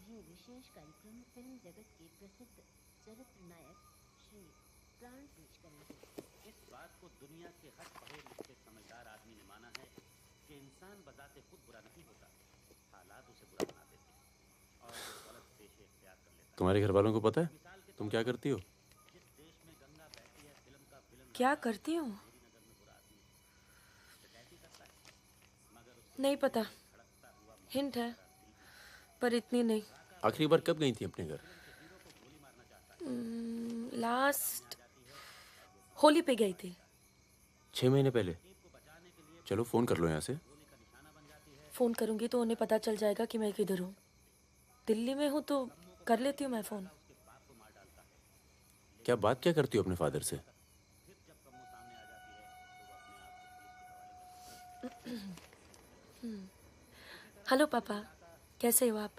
ये विशेष कार्यक्रम फिल्म जगत के प्रसिद्ध चरित्र नायक श्री प्राण पेश करेंगे। इस बात को दुनिया के हर पढ़े लिखे समझदार आदमी ने माना है कि इंसान बजाते खुद बुरा नहीं होता, हालात उसे बुरा बना देते हैं और वो गलत पेशे इख्तियार कर लेता है। तुम्हारे घर वालों को पता है तुम क्या करती हो? क्या करती हूँ? नहीं पता, हिंट है पर इतनी नहीं। आखिरी बार कब गई थी अपने घर? लास्ट होली पे गई थी। 6 महीने पहले। चलो फोन कर लो यहाँ से। फोन करूंगी तो उन्हें पता चल जाएगा कि मैं किधर हूँ। दिल्ली में हूँ तो कर लेती हूँ मैं फोन। क्या बात क्या करती हो अपने फादर से? हेलो पापा, कैसे हो आप?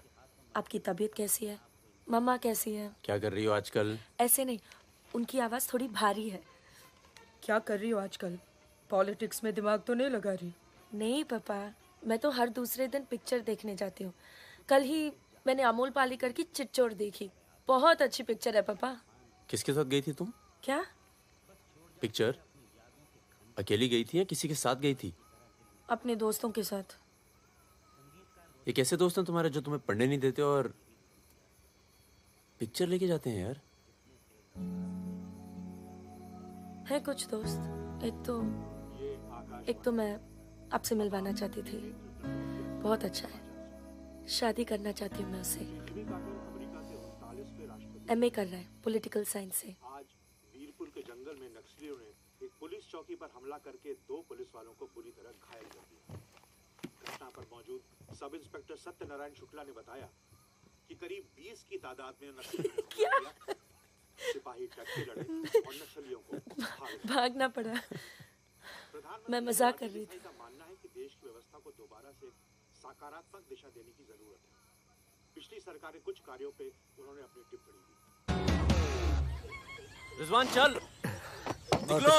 आपकी तबीयत कैसी है? मम्मा कैसी है? क्या कर रही हो आजकल? ऐसे नहीं, उनकी आवाज़ थोड़ी भारी है। क्या कर रही हो आजकल? पॉलिटिक्स में दिमाग तो नहीं लगा रही? नहीं पापा, मैं तो हर दूसरे दिन पिक्चर देखने जाती हूँ। कल ही मैंने अमोल पालेकर की चिट्चोर देखी। बहुत अच्छी पिक्चर है पापा। किसके साथ गई थी तुम? क्या? पिक्चर अकेली गई थी या किसी के साथ गई थी? अपने दोस्तों के साथ। ये कैसे दोस्त हैं तुम्हारे जो तुम्हें पढ़ने नहीं देते और पिक्चर लेके जाते हैं यार? है कुछ दोस्त। एक तो मैं आपसे मिलवाना चाहती थी। बहुत अच्छा है। शादी करना चाहती हूँ मैं उससे। MA कर रहा है पॉलिटिकल साइंस से। आज वीरपुर के जंगल में नक्सलियों ने एक पुलिस चौकी पर हमला करके 2 पुलिस वालों को बुरी तरह घायल कर दिया। घटना पर मौजूद सब इंस्पेक्टर सत्यनारायण शुक्ला ने बताया कि करीब 20 की तादाद में नक्सलियों सिपाही टक्के लड़े और नक्सलियों को भागना पड़ा। मैं मजाक कर रही थी। का मानना है कि देश की व्यवस्था को दोबारा से सकारात्मक दिशा देने की जरूरत है। पिछली सरकार के कुछ कार्यों पे उन्होंने अपनी टिप्पणी दी। रिजवान चल निकलो।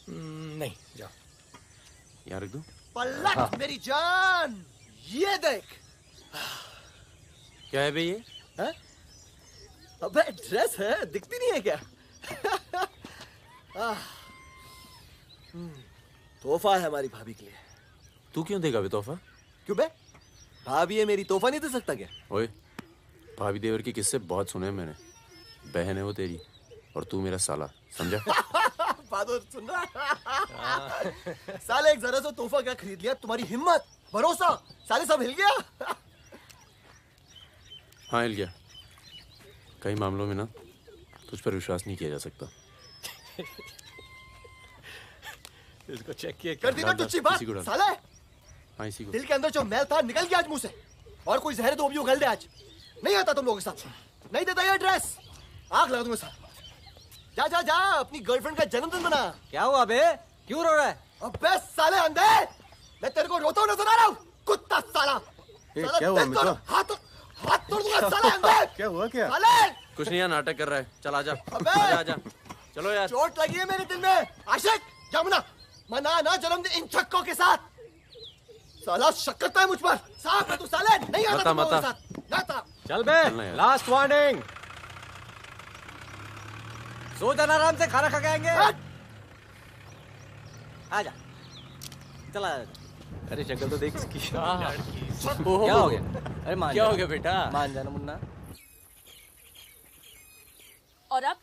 नहीं जाओ। यहाँ रख दो। पलट हाँ। मेरी जान, ये देख। क्या है बे ये? है? अबे ड्रेस है, दिखती नहीं है क्या? तोहफा है हमारी भाभी के लिए। तू क्यों देगा बे तोहफा? क्यों बे? भाभी है मेरी, तोहफा नहीं दे सकता क्या? ओए, भाभी देवर के किस्से बहुत सुने हैं मैंने। बहन है वो तेरी और तू मेरा साला, समझा? बहादुर सुन रहा? साले एक जरा सा तोहफा क्या खरीद लिया? तुम्हारी हिम्मत, भरोसा, साले सब हिल गया। हाँ हिल गया। कई मामलों में ना तुझ पर विश्वास नहीं किया जा सकता। इसको चेक किया कर दी ना तुझी बात साले। हाँ इसी को। दिल के अंदर जो मैल था निकल गया आज मुंह से। और कोई जहर तो भी उगल दे आज। नहीं आता तुम लोगों के साथ। नहीं देता ये ड्रेस, आग लगा दूंगा साथ। जा जा जा, अपनी गर्लफ्रेंड का जन्मदिन मना। क्या हुआ बे? क्यों रो रहा है? अबे साले अंधे, मैं तेरे को रोता हुआ नजर आ रहा हूँ। कुत्ता साला। क्या हुआ मित्रा? हाथ तोड़ दूंगा साले अंधे। क्या हुआ क्या? साले कुछ नहीं यार, नाटक कर रहा है। चल आजा। अबे आजा। चलो यार। चोट लगी है मेरे दिल में। आशिक जमुना मना ना जन्मदिन इन छक्कों के साथ। साला शक करता है मुझ पर। साफ है तू साले, नहीं आता तुम लोगों के साथ। नाता। चल बे, लास्ट वार्निंग। सो जाना आराम से, खाना खा के आएंगे। आजा, चला आजा। अरे शक्ल तो देख इसकी। क्या हो गया? अरे मान क्या जा। हो गया बेटा? मान जाना मुन्ना। और अब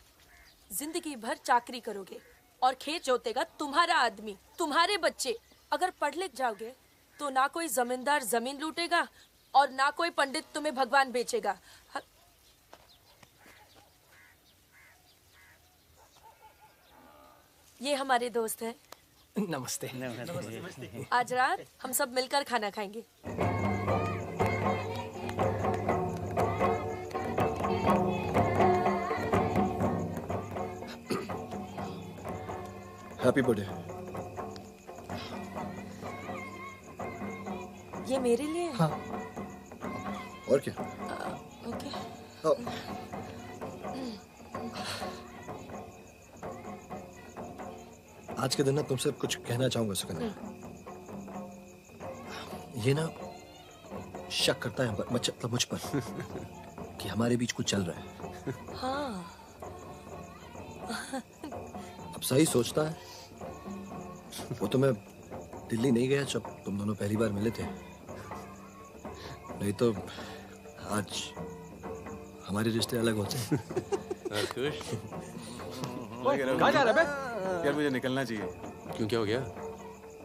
जिंदगी भर चाकरी करोगे और खेत जोतेगा तुम्हारा आदमी, तुम्हारे बच्चे। अगर पढ़ लिख जाओगे तो ना कोई जमींदार जमीन लूटेगा और ना कोई पंडित तुम्हें भगवान बेचेगा। ये हमारे दोस्त हैं नमस्ते। आज रात हम सब मिलकर खाना खाएंगे। Happy birthday. ये मेरे लिए? हाँ। और क्या? ओके। आज के दिन ना तुमसे कुछ कहना चाहूंगा सुकन्या। ये ना शक करता है मतलब मुझ पर कि हमारे बीच कुछ चल रहा है। हाँ। अब सही सोचता है। वो तो मैं दिल्ली नहीं गया जब तुम दोनों पहली बार मिले थे, नहीं तो आज हमारे रिश्ते अलग होते। कहाँ जा रहा है बे? यार मुझे निकलना चाहिए। क्यों, क्या हो गया?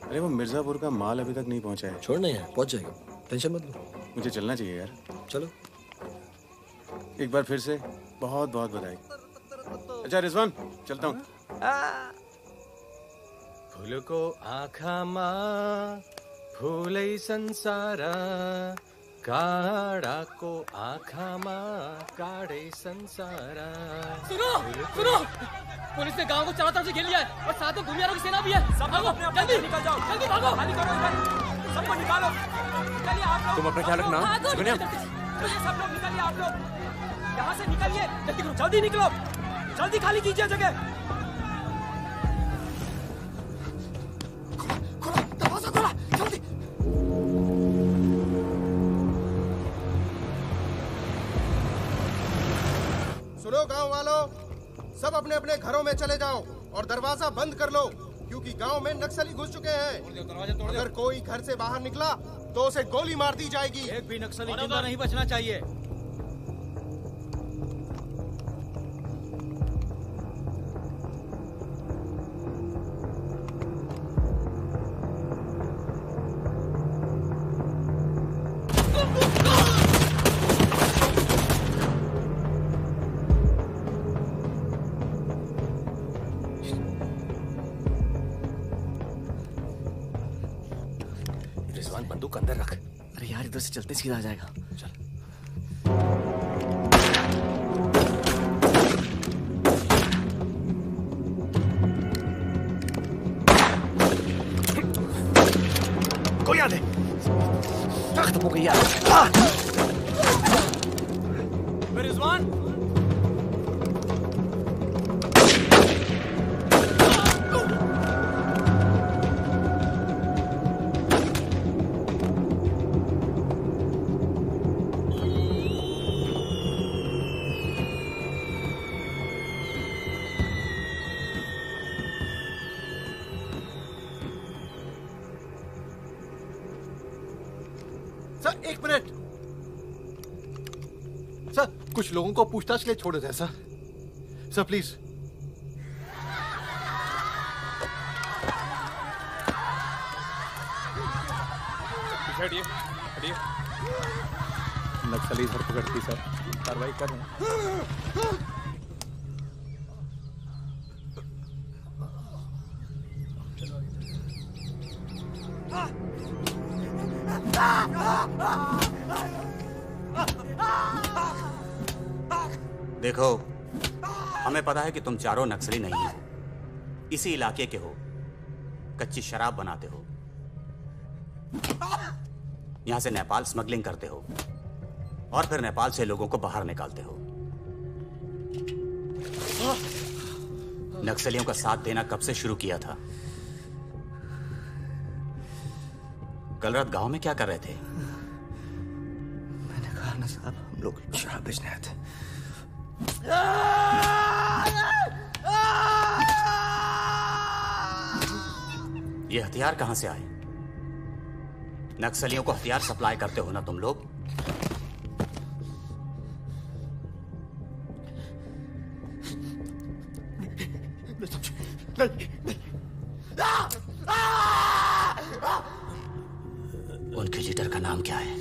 अरे वो मिर्जापुर का माल अभी तक नहीं पहुंचा है। छोड़ना यार, पहुंच जाएगा, टेंशन मत लो। मुझे चलना चाहिए यार। चलो। एक बार फिर से बहुत बहुत बधाई। अच्छा रिजवान, चलता हूँ। फूलको आँखामा फुलै संसार, काडाको आँखामा काडै संसार। सुनो सुनो, पुलिस ने गांव को चारों तरफ से घेर लिया है और साथ में भूमियारों की सेना भी है। सब भागो, जल्दी निकल जाओ, जल्दी भागो, खाली करो इधर, सबको निकालो। चलिए आप लोग, तुम अपना ख्याल रखना। चलिए सब लोग निकलिए, आप लोग यहाँ से निकलिए, जल्दी निकलो, जल्दी खाली कीजिए जगह। दरवाजा खोला, जल्दी। सुनो गांव वालों, सब अपने अपने घरों में चले जाओ और दरवाजा बंद कर लो, क्योंकि गांव में नक्सली घुस चुके हैं। अगर कोई घर से बाहर निकला तो उसे गोली मार दी जाएगी। एक भी नक्सली जिंदा नहीं बचना चाहिए। रिजवान बंदूक अंदर रख। अरे यार इधर से चलते सीधा आ जाएगा। चल। गोलियां दे। खत्म हो गई यार। रिजवान सर एक मिनट। सर कुछ लोगों को पूछताछ के लिए छोड़ देते हैं सर। Sir please. हटिए हटिए। नक्सली धरपकड़ की सर, कार्रवाई कर रहे हैं। देखो, हमें पता है कि तुम चारों नक्सली नहीं हो, इसी इलाके के हो, कच्ची शराब बनाते हो, यहां से नेपाल स्मगलिंग करते हो और फिर नेपाल से लोगों को बाहर निकालते हो। नक्सलियों का साथ देना कब से शुरू किया था? कल रात गांव में क्या कर रहे थे? मैंने कहा ना साहब, हम लोग शराब बेचने आए थे। ये हथियार कहां से आए? नक्सलियों को हथियार सप्लाई करते हो ना तुम लोग? उनके लीडर का नाम क्या है?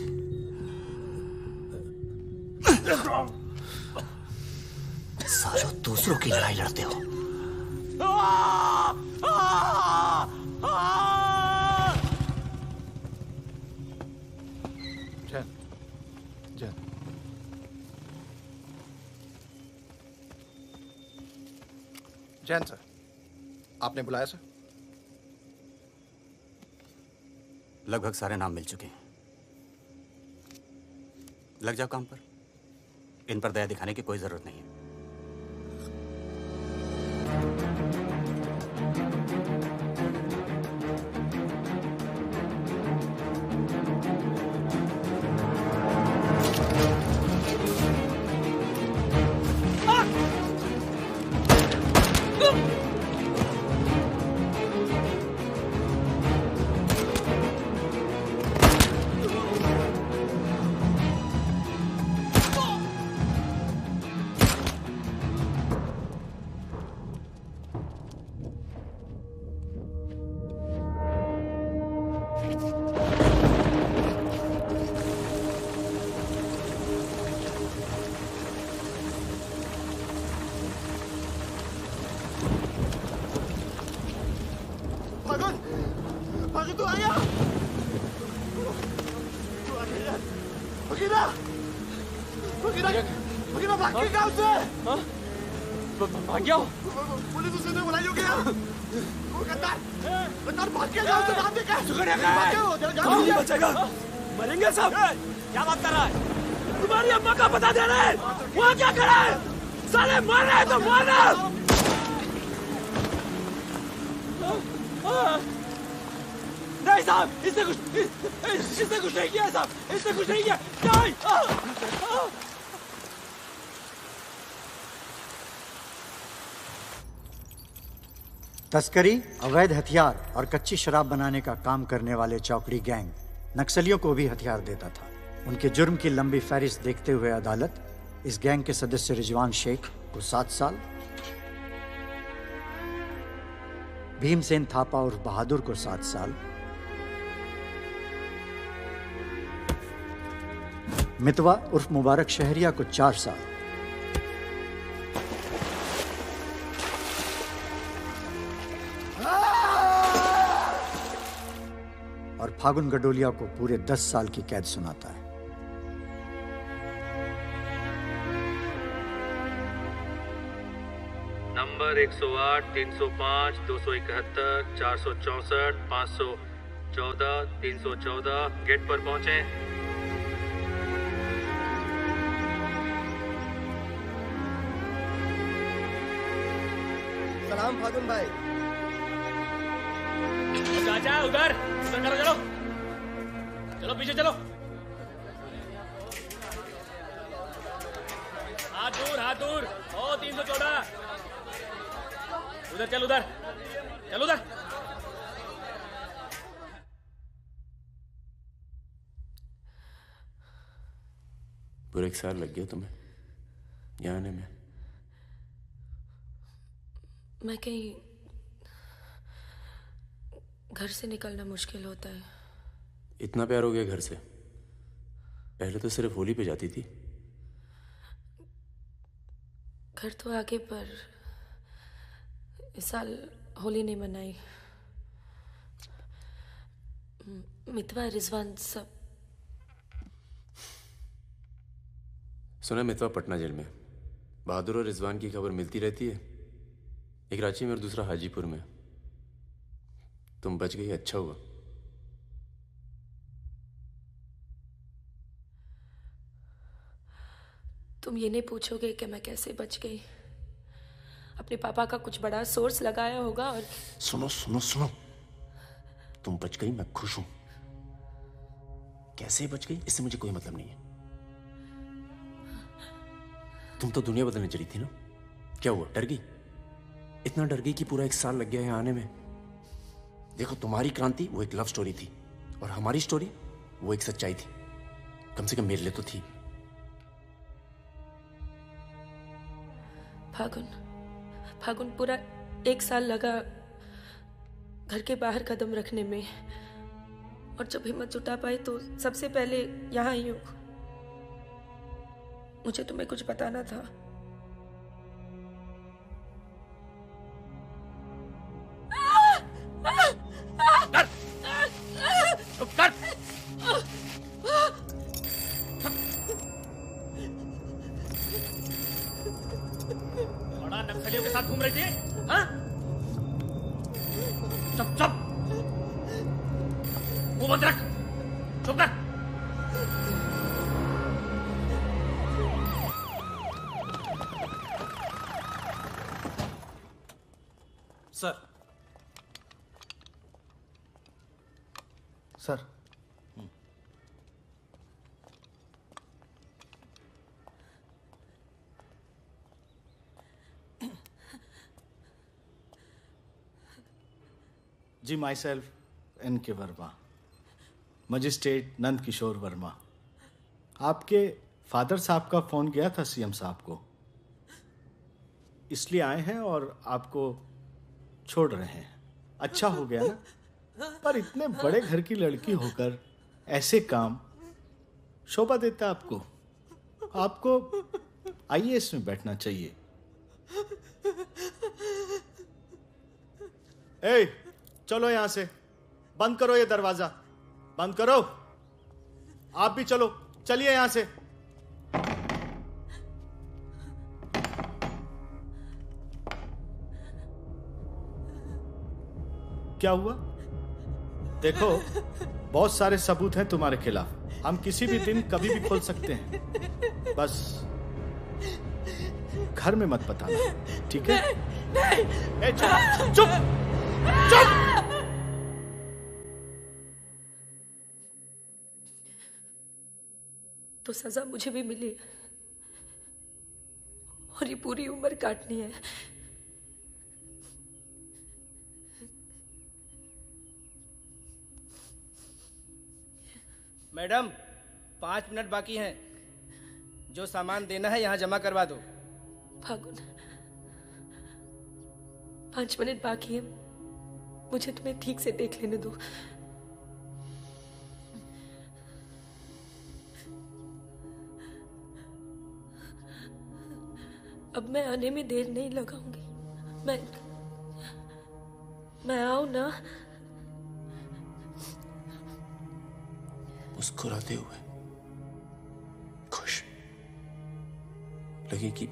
सालों दूसरों की लड़ाई लड़ते हो। जैन सर, आपने बुलाया सर? लगभग सारे नाम मिल चुके हैं। लग जाओ काम पर। इन पर दया दिखाने की कोई जरूरत नहीं है। भागो, तू आया? भगीना, भाग के गाँव से। भाग गया? पुलिस उसे तो बुलाई होगी। वो गद्दार भाग के गाँव से नाम देखा। कौन नहीं बचेगा? मरेंगे सब। क्या बात कर रहा है? तुम्हारी अम्मा का पता दे रहे हैं। वहाँ क्या कर रहा है? साले मार रहे हैं तो मारना। नहीं साहब, इसने कुछ नहीं किया साहब, इसने कुछ नहीं किया। नहीं। तस्करी, अवैध हथियार और कच्ची शराब बनाने का काम करने वाले चौकड़ी गैंग नक्सलियों को भी हथियार देता था। उनके जुर्म की लंबी फहरिस्त देखते हुए अदालत इस गैंग के सदस्य रिजवान शेख को 7 साल, भीमसेन थापा उर्फ बहादुर को 7 साल, मितवा उर्फ मुबारक शहरिया को 4 साल और फागुन गडोलिया को पूरे 10 साल की कैद सुनाता है। नंबर 108, 305, 271, 464, 514, 314 गेट पर पहुंचे। सलाम फागुन भाई। चाचा उधर करो, चलो चलो पीछे चलो। हाथ दूर। ओ 314 उधर चल, उधर। पूरे 1 साल लग गया तुम्हें यहाँ आने में। मैं कहीं घर से निकलना मुश्किल होता है। इतना प्यार हो गया घर से? पहले तो सिर्फ होली पे जाती थी। घर तो आगे, पर इस साल होली नहीं मनाई। मितवा, रिजवान सब। सुना मितवा पटना जेल में। बहादुर और रिजवान की खबर मिलती रहती है, एक रांची में और दूसरा हाजीपुर में। तुम बच गई, अच्छा हुआ। तुम ये नहीं पूछोगे कि मैं कैसे बच गई? अपने पापा का कुछ बड़ा सोर्स लगाया होगा और सुनो, तुम बच गई, मैं खुश हूं। कैसे बच गई इससे मुझे कोई मतलब नहीं है। तुम तो दुनिया बदलने चली थी ना, क्या हुआ? डर गई? इतना डर गई कि पूरा 1 साल लग गया है आने में। देखो, तुम्हारी क्रांति वो एक लव स्टोरी थी और हमारी स्टोरी वो एक सच्चाई थी। कम से कम मेरे लिए तो थी। फागुन पूरा 1 साल लगा घर के बाहर कदम रखने में, और जब हिम्मत जुटा पाई तो सबसे पहले यहाँ आई हूँ। मुझे तुम्हें कुछ बताना था। बड़ा नक्सलियों के साथ घूम घूम रही थी? हाँ? चुप चुप, मुंह बंद रख, चुप कर। सर। सर। जी, myself N.K. Verma, magistrate Nand Kishore Verma. आपके फादर साहब का फोन गया था सीएम साहब को, इसलिए आए हैं और आपको छोड़ रहे हैं। अच्छा हो गया ना, पर इतने बड़े घर की लड़की होकर ऐसे काम शोभा देता आपको। आपको आईएएस में बैठना चाहिए। ए, चलो यहां से, बंद करो ये दरवाजा, बंद करो। आप भी चलो, चलिए यहां से। क्या हुआ? देखो, बहुत सारे सबूत हैं तुम्हारे खिलाफ। हम किसी भी दिन कभी भी खोल सकते हैं। बस घर में मत बताना, ठीक है? ए, चुप चुप चुप। तो सजा मुझे भी मिली है और ये पूरी उम्र काटनी है। मैडम, 5 मिनट बाकी हैं। जो सामान देना है यहाँ जमा करवा दो। फागुन, 5 मिनट बाकी है, मुझे तुम्हें ठीक से देख लेने दो। अब मैं आने में देर नहीं लगाऊंगी। मैं आऊं ना? मुस्कुराते हुए, खुश, लगे कि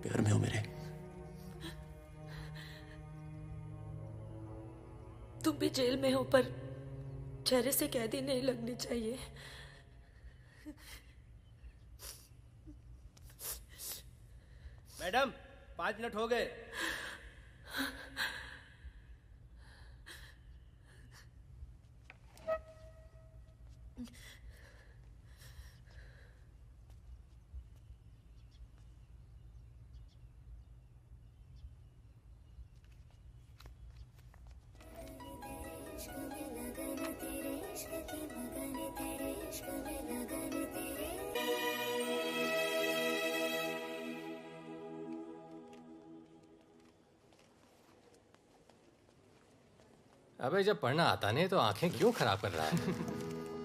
प्यार में हो मेरे। तुम भी जेल में हो, पर चेहरे से कैदी नहीं लगनी चाहिए। मैडम, 5 मिनट हो गए। अबे जब पढ़ना आता नहीं तो आंखें क्यों खराब कर रहा है?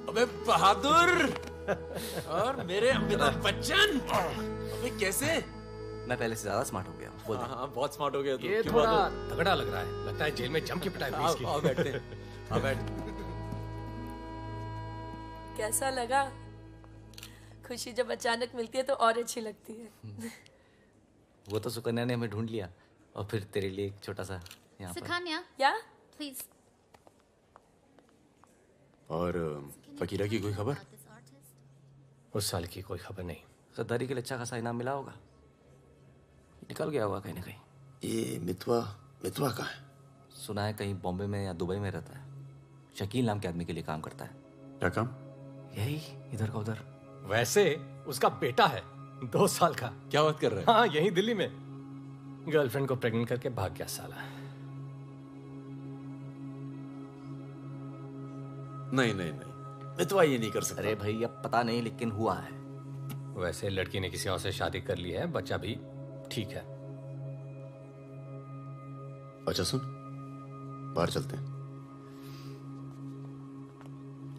अबे बहादुर और मेरे अमिताभ बच्चन, अबे कैसे? मैं पहले से ज्यादा स्मार्ट हो गया। बोल दे। हाँ, बहुत स्मार्ट हो गया तू। ये थोड़ा तगड़ा लग रहा है। लगता है जेल में जम के पिटाई हुई इसकी। आओ बैठते हैं। आओ बैठ। कैसा लगा? खुशी जब अचानक मिलती है तो और अच्छी लगती है। वो तो सुकन्या ने हमें ढूंढ लिया और फिर तेरे लिए एक छोटा सा यहाँ पर। सुकन्या, या प्लीज। और फकीरा की कोई खबर? उस साल की कोई खबर नहीं। गद्दारी के लिए अच्छा खासा इनाम मिला होगा, निकल गया होगा कहीं ना कहीं। ये मितवा कहाँ है? सुना है कहीं बॉम्बे में या दुबई में रहता है। शकील नाम के आदमी के लिए काम करता है। क्या काम? यही इधर का उधर। वैसे उसका बेटा है 2 साल का। क्या बात कर रहे हैं? हाँ, यहीं दिल्ली में गर्लफ्रेंड को प्रेग्नेंट करके भाग गया साला। नहीं, मितवा ये नहीं कर सकता। अरे भाई, अब पता नहीं, लेकिन हुआ है। वैसे लड़की ने किसी और से शादी कर ली है, बच्चा भी ठीक है। अच्छा सुन, बाहर चलते हैं।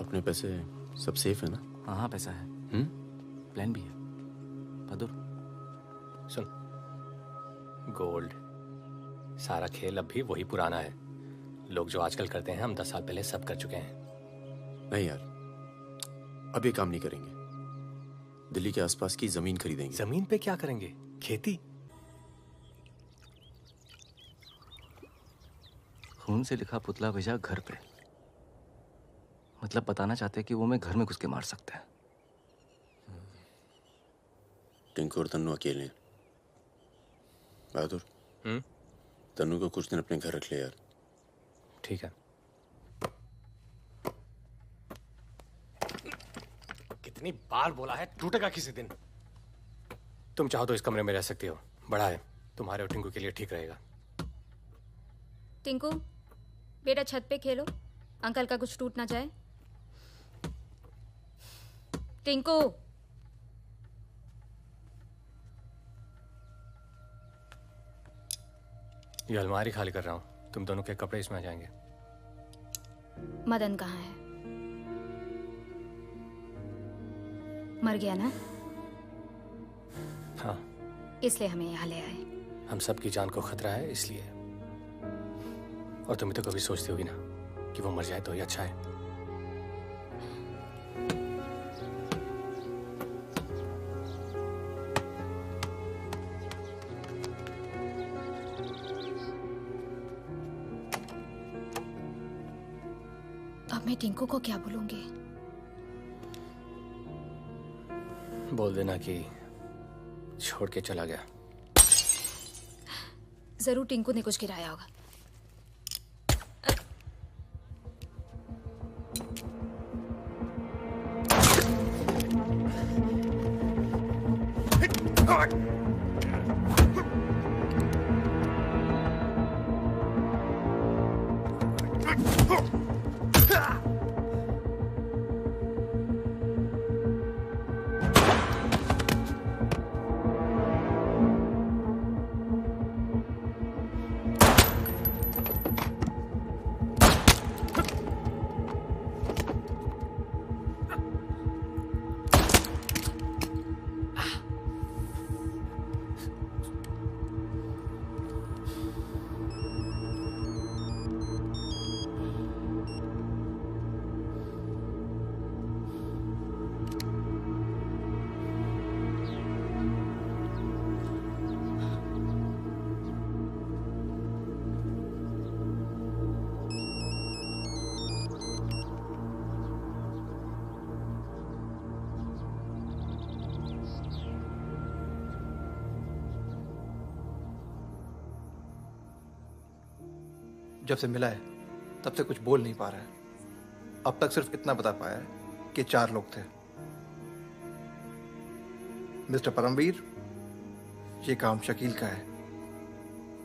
अपने पैसे सब सेफ है ना? हाँ, पैसा है। प्लान भी है। बहादुर सुन, गोल्ड सारा खेल अब भी वही पुराना है। लोग जो आजकल करते हैं हम 10 साल पहले सब कर चुके हैं। नहीं यार, अब ये काम नहीं करेंगे। दिल्ली के आसपास की जमीन खरीदेंगे। जमीन पे क्या करेंगे? खेती? खून से लिखा पुतला भेजा घर पे। मतलब बताना चाहते हैं कि वो मैं घर में घुस के मार सकते हैं। टिंकू और तन्नू अकेले हैं। बहादुर, तन्नू को कुछ दिन अपने घर रख ले यार। ठीक है। कितनी बार बोला है, टूटेगा किसी दिन। तुम चाहो तो इस कमरे में रह सकती हो, बड़ा है, तुम्हारे और टिंकू के लिए ठीक रहेगा। टिंकू बेटा छत पे खेलो, अंकल का कुछ टूट ना जाए। टिंकू ये अलमारी खाली कर रहा हूँ, तुम दोनों के कपड़े इसमें आ जाएंगे। मदन कहाँ है? मर गया ना? हाँ, इसलिए हमें यहाँ ले आए। हम सबकी जान को खतरा है इसलिए। और तुम तो कभी सोचती होगी ना कि वो मर जाए तो ही अच्छा है। अब मैं टिंकू को क्या बोलूंगी? बोल देना कि छोड़ के चला गया। जरूर टिंकू ने कुछ गिराया होगा। जब से मिला है तब से कुछ बोल नहीं पा रहा है। अब तक सिर्फ इतना बता पाया है कि 4 लोग थे। मिस्टर परमवीर, ये काम शकील का है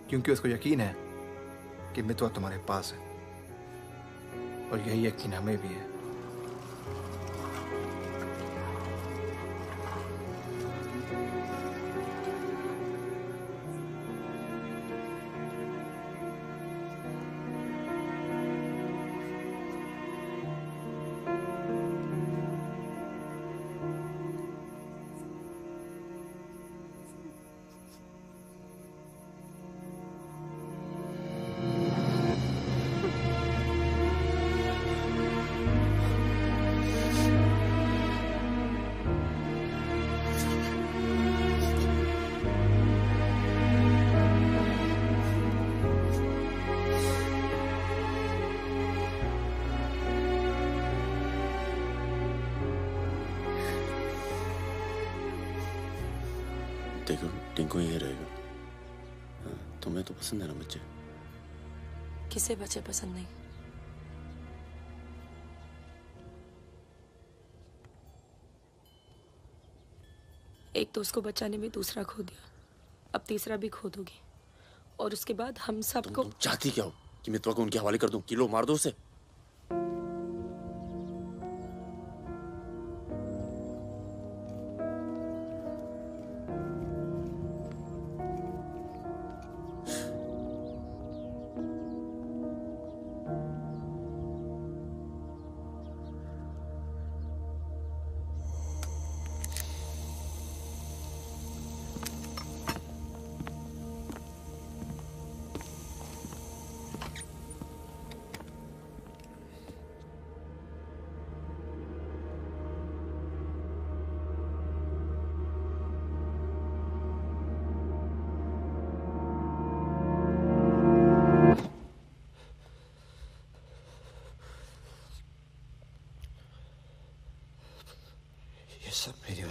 क्योंकि उसको यकीन है कि मितवा तुम्हारे पास है और यही यकीन हमें भी है। देखो, टिंकू यही रहेगा। हाँ, तुम्हें तो पसंद है ना बच्चे? किसे बच्चे पसंद नहीं? एक तो उसको बचाने में दूसरा खो दिया, अब तीसरा भी खो दोगी और उसके बाद हम सबको। तुम चाहती क्या हो कि मितवा को उनके हवाले कर दूं? कि लो मार दो उसे?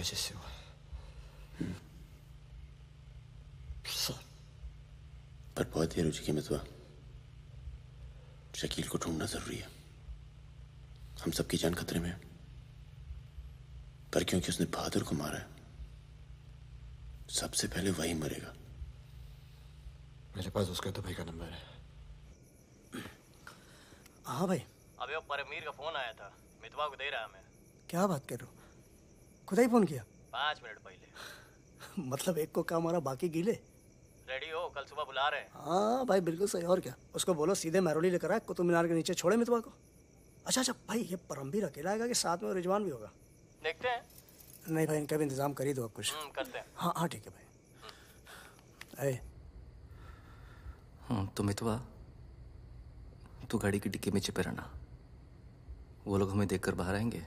वजह से हुआ। पर बहुत देर हो चुकी है मितवा। शकील को ढूंढना जरूरी है। हम सबकी जान खतरे में है। पर क्योंकि उसने बहादुर को मारा है, सबसे पहले वही मरेगा। मेरे पास उसका दुबई का नंबर है। हाँ भाई। अबे वो परमीर का फोन आया था, मितवा को दे रहा हमें। क्या बात कर रहे हो? खुदा ही फोन किया? 5 मिनट पहले। मतलब एक को काम हो रहा, बाकी गीले। रेडी हो, कल सुबह बुला रहे हैं। हाँ भाई बिल्कुल सही। और क्या, उसको बोलो सीधे महरौली लेकर आए, कुतुब मीनार के नीचे छोड़े मितवा को। अच्छा भाई, ये परमवीर अकेला आएगा कि साथ में रिजवान भी होगा? देखते हैं। नहीं भाई, इनका भी इंतजाम कर ही दो आप कुछ। करते हैं। हाँ हाँ ठीक है भाई। तो मितवा, तू गाड़ी की डिक्की में छिपे रहना। वो लोग हमें देखकर बाहर आएंगे।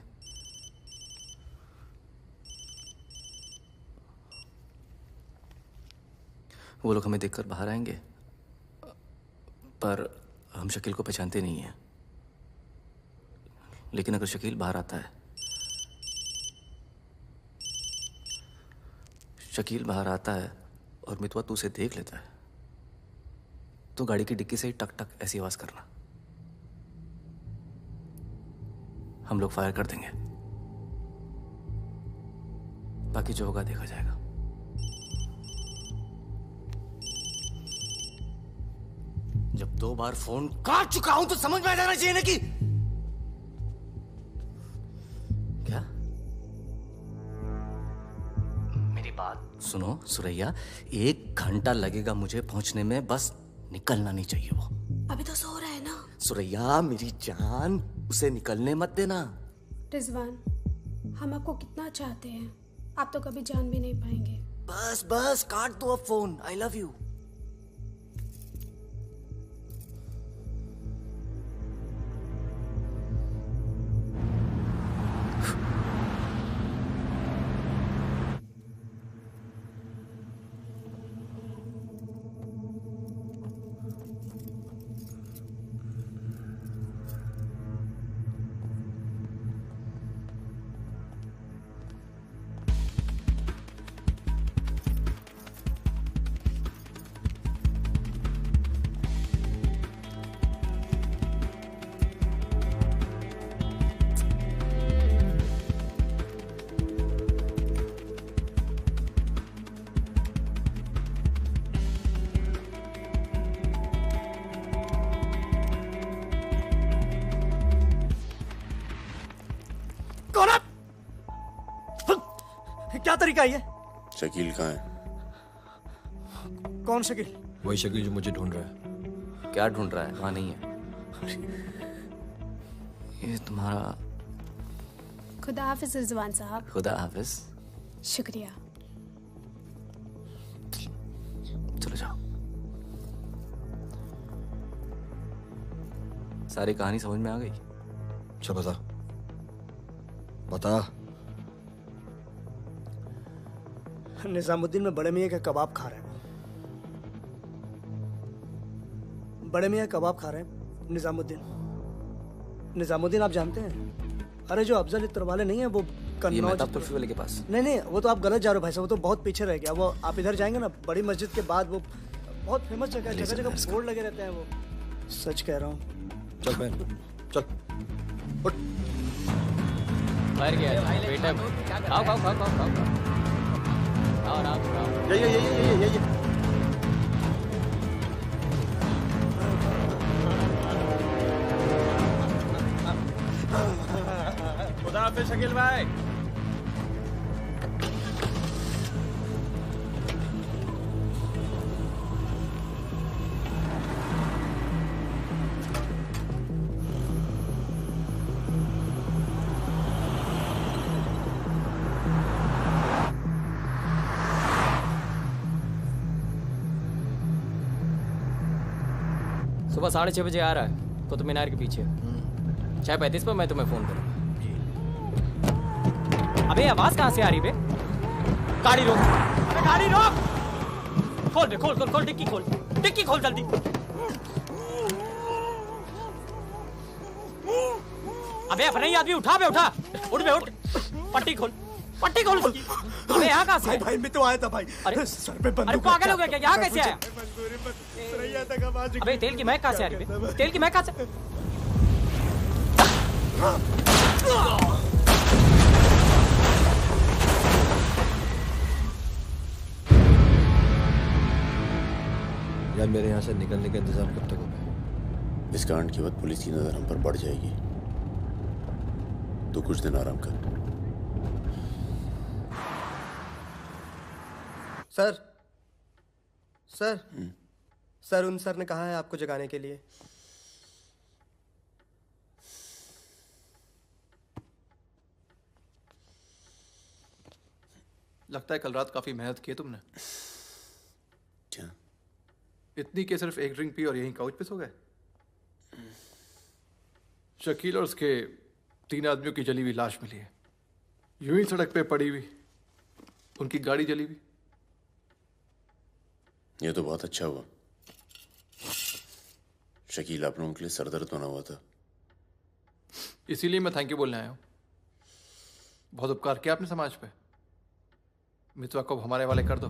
वो लोग हमें देखकर बाहर आएंगे, पर हम शकील को पहचानते नहीं हैं। लेकिन अगर शकील बाहर आता है, शकील बाहर आता है और मितवा तू उसे देख लेता है, तो गाड़ी की डिक्की से ही टक टक ऐसी आवाज करना। हम लोग फायर कर देंगे, बाकी जो होगा देखा जाएगा। जब 2 बार फोन काट चुका हूं तो समझ में आ जाना चाहिए ना कि क्या। मेरी बात सुनो सुरैया, 1 घंटा लगेगा मुझे पहुंचने में, बस निकलना नहीं चाहिए वो। अभी तो सो रहा है ना। सुरैया मेरी जान, उसे निकलने मत देना। रिजवान, हम आपको कितना चाहते हैं, आप तो कभी जान भी नहीं पाएंगे। बस बस काट दो अब फोन। I love you. क्या तरीका है ये? शकील कहाँ है? कौन शकील? वही शकील जो मुझे ढूंढ रहा है। क्या ढूंढ रहा है? हाँ नहीं है। ये तुम्हारा। खुदा हाफिज रिजवान साहब। खुदा हाफिज। शुक्रिया। चलो जाओ। सारी कहानी समझ में आ गई? अच्छा बता बता। निजामुद्दीन में बड़े मियाँ का कबाब खा रहे हैं। बड़े मियाँ कबाब खा रहे हैं। निजामुद्दीन आप जानते हैं? अरे जो अफजल इत्र वाले नहीं है वो कन्नौज कुल्फी वाले के पास। नहीं वो तो आप गलत जा रहे हो भाई साहब, वो तो बहुत पीछे रह गया। वो आप इधर जाएंगे ना, बड़ी मस्जिद के बाद वो बहुत फेमस जगह है, जगह जगह बोर्ड लगे रहते हैं। वो सच कह रहा हूँ। चल बहन चल उठ। फायर किया बेटा। खाओ खाओ खाओ खाओ खाओ ये खुदा हाफिज शकील भाई। सुबह 6:30 बजे आ रहा है कुतुब मीनार के पीछे। 6:35 पर मैं तुम्हें फोन करूँ। अबे आवाज कहाँ से आ रही बे? गाड़ी रोक। अबे गाड़ी रोक। खोल बे, खोल खोल खोल, डिक्की खोल, डिक्की खोल जल्दी। अबे अपना ही आदमी उठा बे, उठा। उठ बे उठ। पट्टी खोल। पट्टी खोल उसकी। अबे यहाँ कहाँ से? भाई भाई मैं तो आया था भाई। अरे सर पे बंदूक। अरे पागल हो गया क्या? यहाँ कैसे आया? सरैया तक आवाज। अबे तेल की महक कहाँ से आ रही है? तेल की महक कहाँ से? यार मेरे यहाँ से निकलने का इंतजाम कब तक होगा? इस कांड के बाद पुलिस की नजर हम पर बढ़ जाएगी। तो कुछ दिन आराम कर। सर सर सर उन सर ने कहा है आपको जगाने के लिए। लगता है कल रात काफी मेहनत की है तुमने। क्या? इतनी कि सिर्फ एक ड्रिंक पी और यहीं काउच पे सो गए? शकील और उसके 3 आदमियों की जली हुई लाश मिली है, यूं ही सड़क पे पड़ी हुई। उनकी गाड़ी जली हुई। ये तो बहुत अच्छा हुआ। शकील आप लोगों के लिए सरदर्द बना हुआ था। इसीलिए मैं थैंक यू बोलने आया हूं। बहुत उपकार किया आपने समाज पे। मितवा को हमारे वाले कर दो।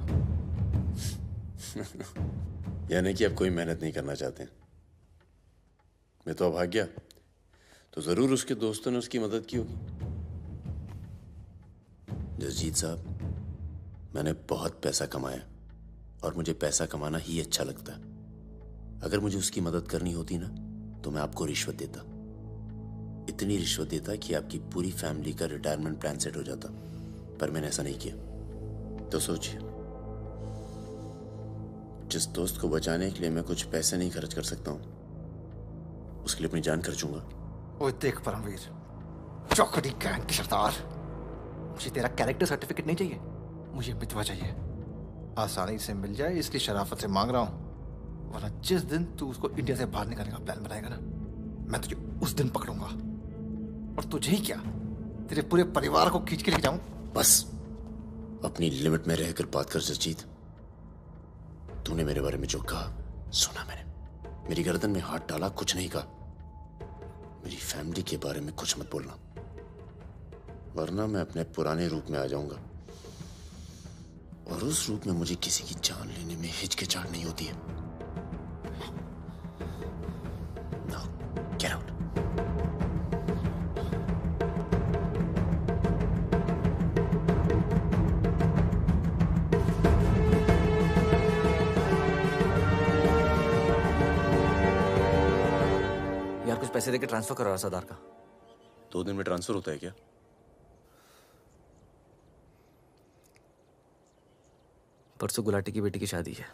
यानी कि अब कोई मेहनत नहीं करना चाहते। मितवा भाग गया तो जरूर उसके दोस्तों ने उसकी मदद की होगी। जसजीत साहब, मैंने बहुत पैसा कमाया और मुझे पैसा कमाना ही अच्छा लगता है। अगर मुझे उसकी मदद करनी होती ना तो मैं आपको रिश्वत देता, इतनी रिश्वत देता कि आपकी पूरी फैमिली का रिटायरमेंट प्लान सेट हो जाता। पर मैंने ऐसा नहीं किया। तो सोचिए, जिस दोस्त को बचाने के लिए मैं कुछ पैसे नहीं खर्च कर सकता हूं, उसके लिए अपनी जान खर्चूंगा। ओए देख परमवीर, चौकड़ी गैंग की सरदार, मुझे तेरा कैरेक्टर सर्टिफिकेट नहीं चाहिए, मुझे मितवा चाहिए। आसानी से मिल जाए इसलिए शराफत से मांग रहा हूं, वरना जिस दिन तू उसको इंडिया से बाहर निकालने का प्लान बनाएगा ना, मैं तुझे उस दिन पकड़ूंगा। और तुझे ही क्या, तेरे पूरे परिवार को खींच के लेके जाऊं। बस अपनी लिमिट में रहकर बात कर जसजीत। तूने मेरे बारे में जो कहा सुना मैंने, मेरी गर्दन में हाथ डाला, कुछ नहीं कहा। मेरी फैमिली के बारे में कुछ मत बोलना, वरना मैं अपने पुराने रूप में आ जाऊंगा और उस रूप में मुझे किसी की जान लेने में हिचकिचाहट नहीं होती है। Now, get out. यार कुछ पैसे देके ट्रांसफर करा सरदार का। 2 दिन में ट्रांसफर होता है क्या? परसों गुलाटी की बेटी की शादी है,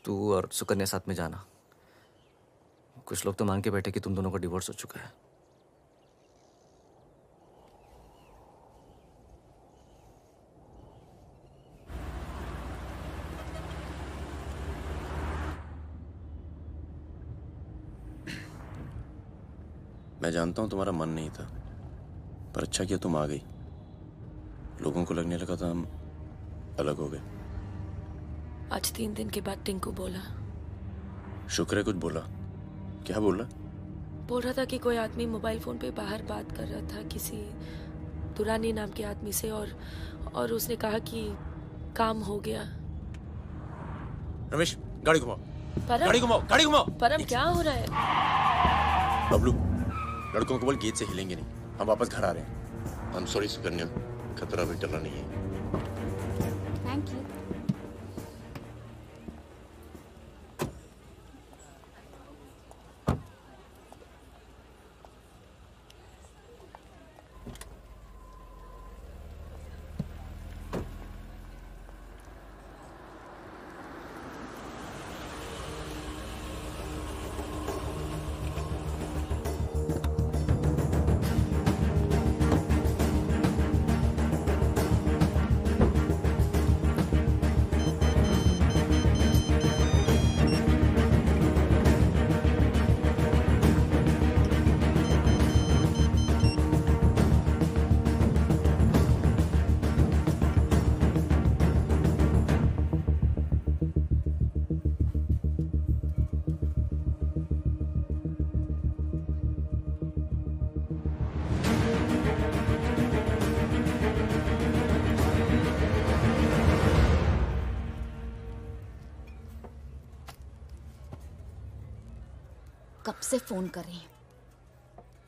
तू और सुकन्या साथ में जाना। कुछ लोग तो मान के बैठे कि तुम दोनों का डिवोर्स हो चुका है। मैं जानता हूं तुम्हारा मन नहीं था, पर अच्छा किया तुम आ गई। लोगों को लगने लगा था हम अलग हो गए। आज 3 दिन के बाद टिंकू बोला। शुक्र है कुछ बोला। क्या बोला? बोल रहा था कि कोई आदमी मोबाइल फोन पे बाहर बात कर रहा था किसी दुरानी नाम के आदमी से, और उसने कहा कि काम हो गया। रमेश गाड़ी घुमाओ। परम, गाड़ी घुमाओ, गाड़ी घुमाओ। परम क्या हो रहा है? बबलू, लड़कों को बोल गेट से हिलेंगे नहीं, हम वापस घर आ रहे हैं। आई एम सॉरी सुकन्या, खतरा भी टला नहीं है। Thank you. कब से फोन कर रही हूँ,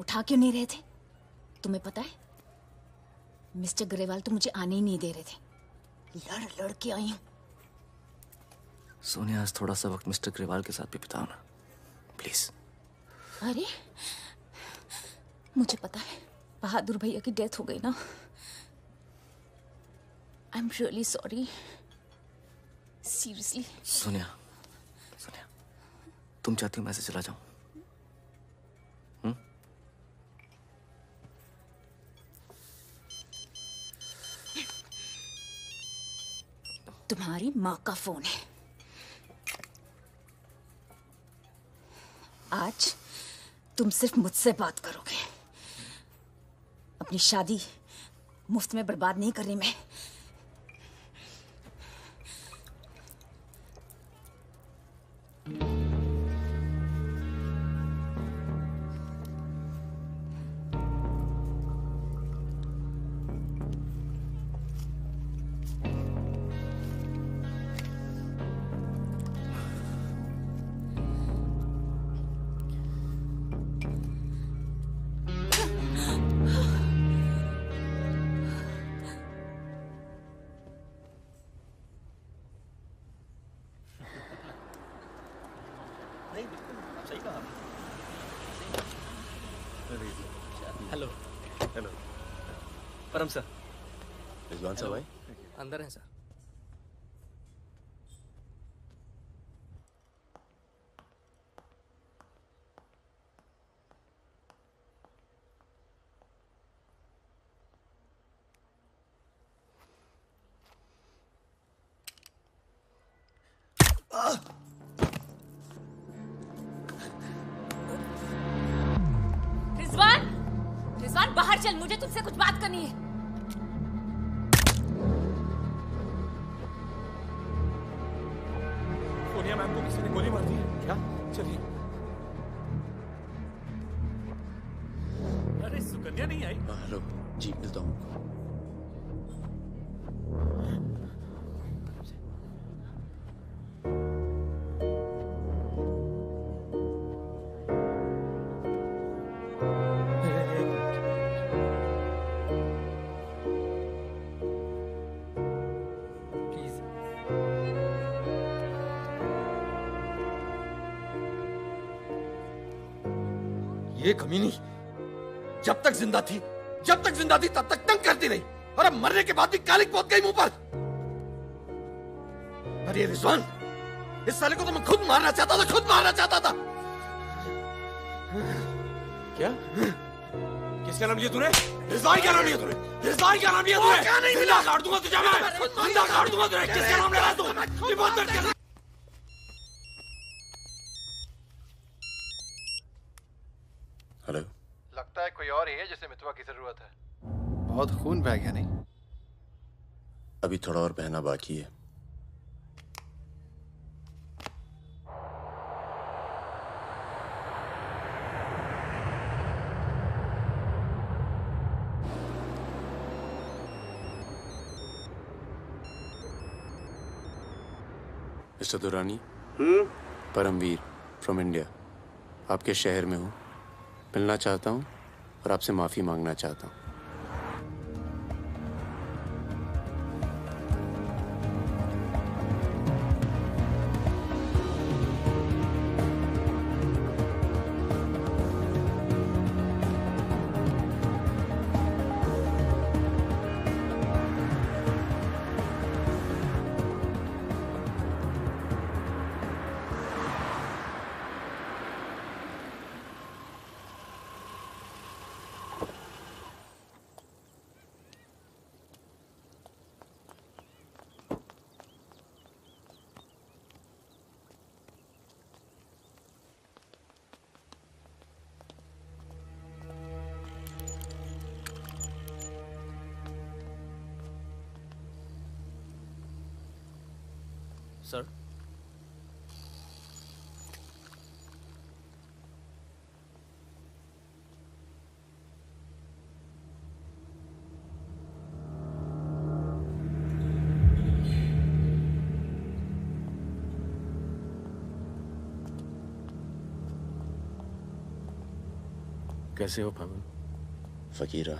उठा क्यों नहीं रहे थे? तुम्हें पता है मिस्टर ग्रेवाल तो मुझे आने ही नहीं दे रहे थे, लड़ लड़ के आई हूँ। सोनिया, आज थोड़ा सा वक्त मिस्टर ग्रेवाल के साथ भी बिताओ ना, प्लीज। अरे मुझे पता है बहादुर भैया की डेथ हो गई ना। I am really sorry, seriously. Sonia, Sonia, तुम चाहती हो मैं से चला जाऊं? तुम्हारी माँ का फोन है। आज तुम सिर्फ मुझसे बात करोगे। अपनी शादी मुफ्त में बर्बाद नहीं कर रही मैं। हेलो। हेलो परम सर। रिजवान साहब आए? अंदर हैं सर। रिजवान, रिजवान बाहर चल, मुझे तुझसे कुछ बात करनी है। सोनिया मैम को किसी ने गोली मार दी है। क्या? चलिए। अरे सुकन्या नहीं आई? हेलो जी, मिलता हूँ। ये कमीनी जब तक जिंदा थी तब तक तंग करती रही, और अब मरने के बाद भी कालिक पहुंच गई मुंह पर। अरे रिजवान, इस साले को तो मैं खुद मारना चाहता था। क्या? किसका नाम लिया तूने? रिजवान क्या नाम लिया तूने? क्या नहीं जिंदा काट दूंगा तुझे मैं। जिंदा काट दूंगा तुझे। किसका नाम ले रहा तू? ये बहुत दर्द कर। हेलो। लगता है कोई और ही है जिसे मितवा की जरूरत है। बहुत खून बह गया नहीं? अभी थोड़ा और बहना बाकी है। Mister Durrani. Paramvir from India, आपके शहर में हूँ, मिलना चाहता हूँ और आपसे माफी मांगना चाहता हूँ। सर, कैसे हो फागुन? फकीरा,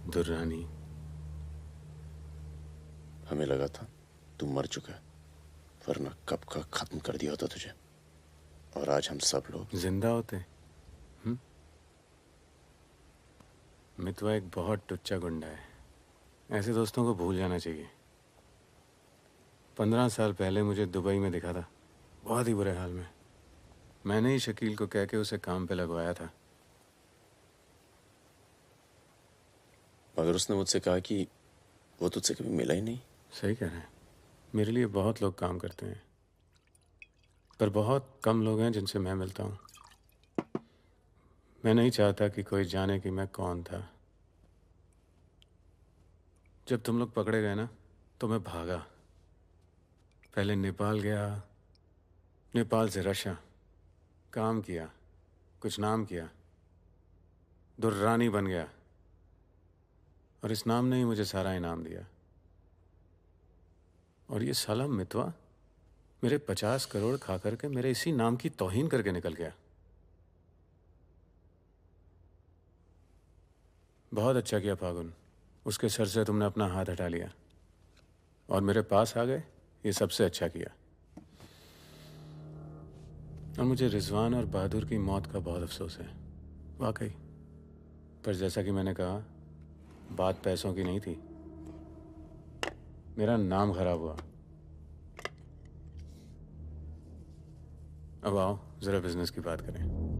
दुर्रानी, हमें लगा था तू मर चुका है, वरना कब का खत्म कर दिया होता तुझे। और आज हम सब लोग जिंदा होते। मितवा एक बहुत टुच्चा गुंडा है, ऐसे दोस्तों को भूल जाना चाहिए। 15 साल पहले मुझे दुबई में दिखा था, बहुत ही बुरे हाल में। मैंने ही शकील को कह के उसे काम पे लगवाया था। मगर उसने मुझसे कहा कि वो तुझसे कभी मिला ही नहीं। सही कह रहे हैं, मेरे लिए बहुत लोग काम करते हैं, पर बहुत कम लोग हैं जिनसे मैं मिलता हूँ। मैं नहीं चाहता कि कोई जाने कि मैं कौन था। जब तुम लोग पकड़े गए ना, तो मैं भागा। पहले नेपाल गया, नेपाल से रशिया, काम किया, कुछ नाम किया, दुर्रानी बन गया, और इस नाम ने ही मुझे सारा इनाम दिया। और ये साला मितवा मेरे 50 करोड़ खा करके मेरे इसी नाम की तौहीन करके निकल गया। बहुत अच्छा किया फागुन, उसके सर से तुमने अपना हाथ हटा लिया और मेरे पास आ गए, ये सबसे अच्छा किया। और मुझे रिजवान और बहादुर की मौत का बहुत अफसोस है, वाकई। पर जैसा कि मैंने कहा, बात पैसों की नहीं थी, मेरा नाम खराब हुआ। अब आओ जरा बिजनेस की बात करें।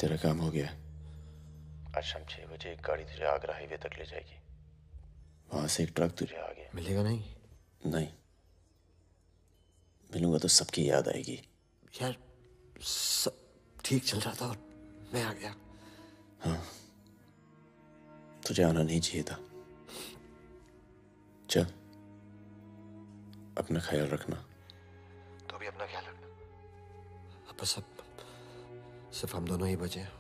तेरा काम हो गया। आज शाम 6 बजे एक गाड़ी तुझे आगरा हाईवे तक ले जाएगी। वहां से एक ट्रक तुझे आगे मिलेगा नहीं? नहीं, मिलूंगा तो सबकी याद आएगी। यार सब ठीक चल रहा था और मैं आ गया। हाँ, तुझे आना नहीं चाहिए था। चल, अपना ख्याल रखना। तो भी अपना ख्याल रखना। अब बस सिर्फ हम दोनों ही बचे हैं।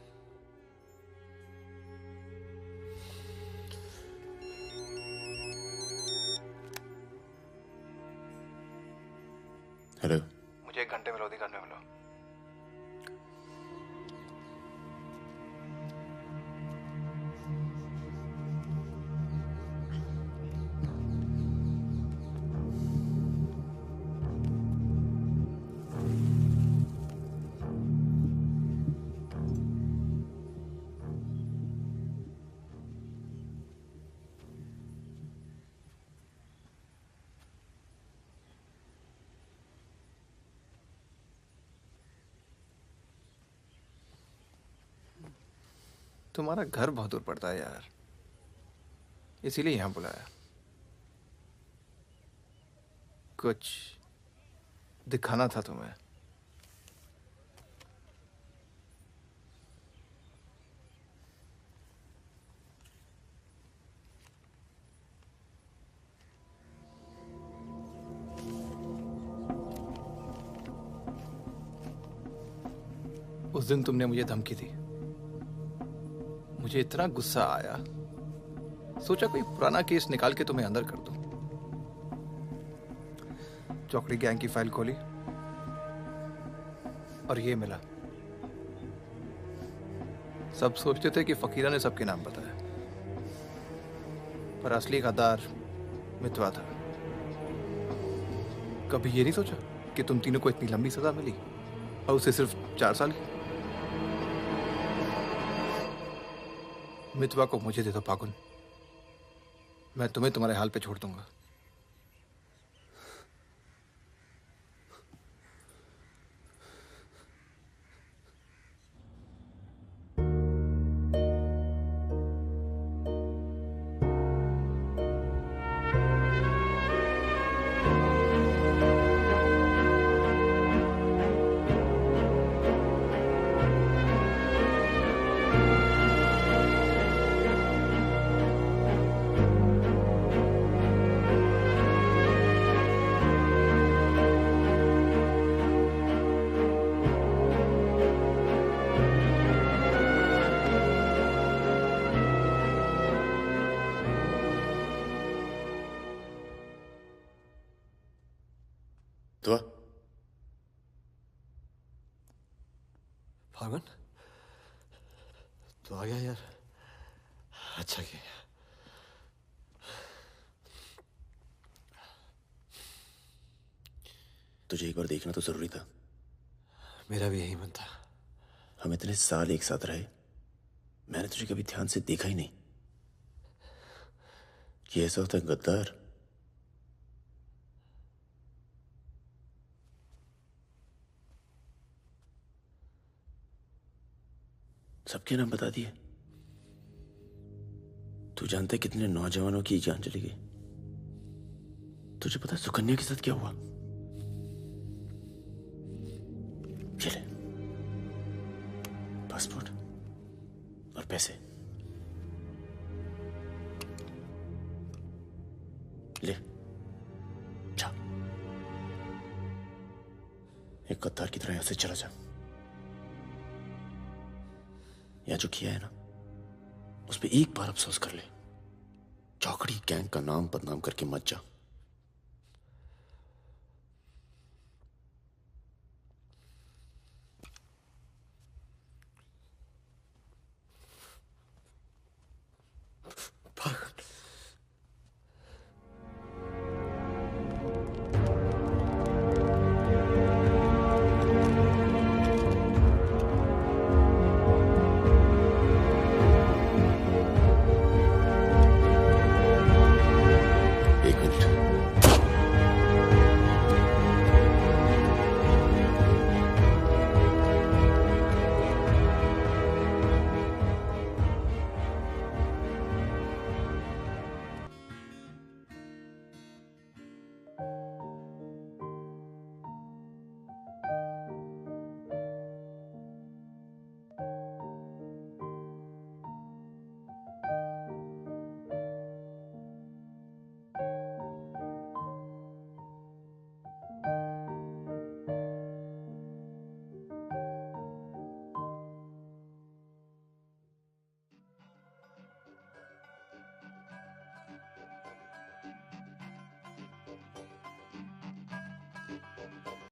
हेलो, मुझे 1 घंटे में लोधी करने मिलो। तुम्हारा घर बहुत दूर पड़ता है यार, इसीलिए यहां बुलाया। कुछ दिखाना था तुम्हें। उस दिन तुमने मुझे धमकी दी, मुझे इतना गुस्सा आया सोचा कोई पुराना केस निकाल के तुम्हें अंदर कर दूं। चौकड़ी गैंग की फाइल खोली और ये मिला। सब सोचते थे कि फकीरा ने सबके नाम बताया, पर असली गद्दार मितवा था। कभी ये नहीं सोचा कि तुम तीनों को इतनी लंबी सजा मिली और उसे सिर्फ 4 साल की। मितवा को मुझे दे दो फागुन, मैं तुम्हें तुम्हारे हाल पे छोड़ दूंगा। तो फागुन तो आ गया यार, अच्छा किया। तुझे एक बार देखना तो जरूरी था। मेरा भी यही मन था। हम इतने साल एक साथ रहे, मैंने तुझे कभी ध्यान से देखा ही नहीं। ये ऐसा होता है गद्दार। सबके नाम बता दिए। तू जानता है कितने नौजवानों की जान चली गई? तुझे पता है सुकन्या के साथ क्या हुआ? ये ले पासपोर्ट और पैसे ले, जा। एक गद्दार की तरह यहां से चला जा। या जो किया है ना, उस पे एक बार अफसोस कर ले। चौकड़ी गैंग का नाम बदनाम करके मत जा।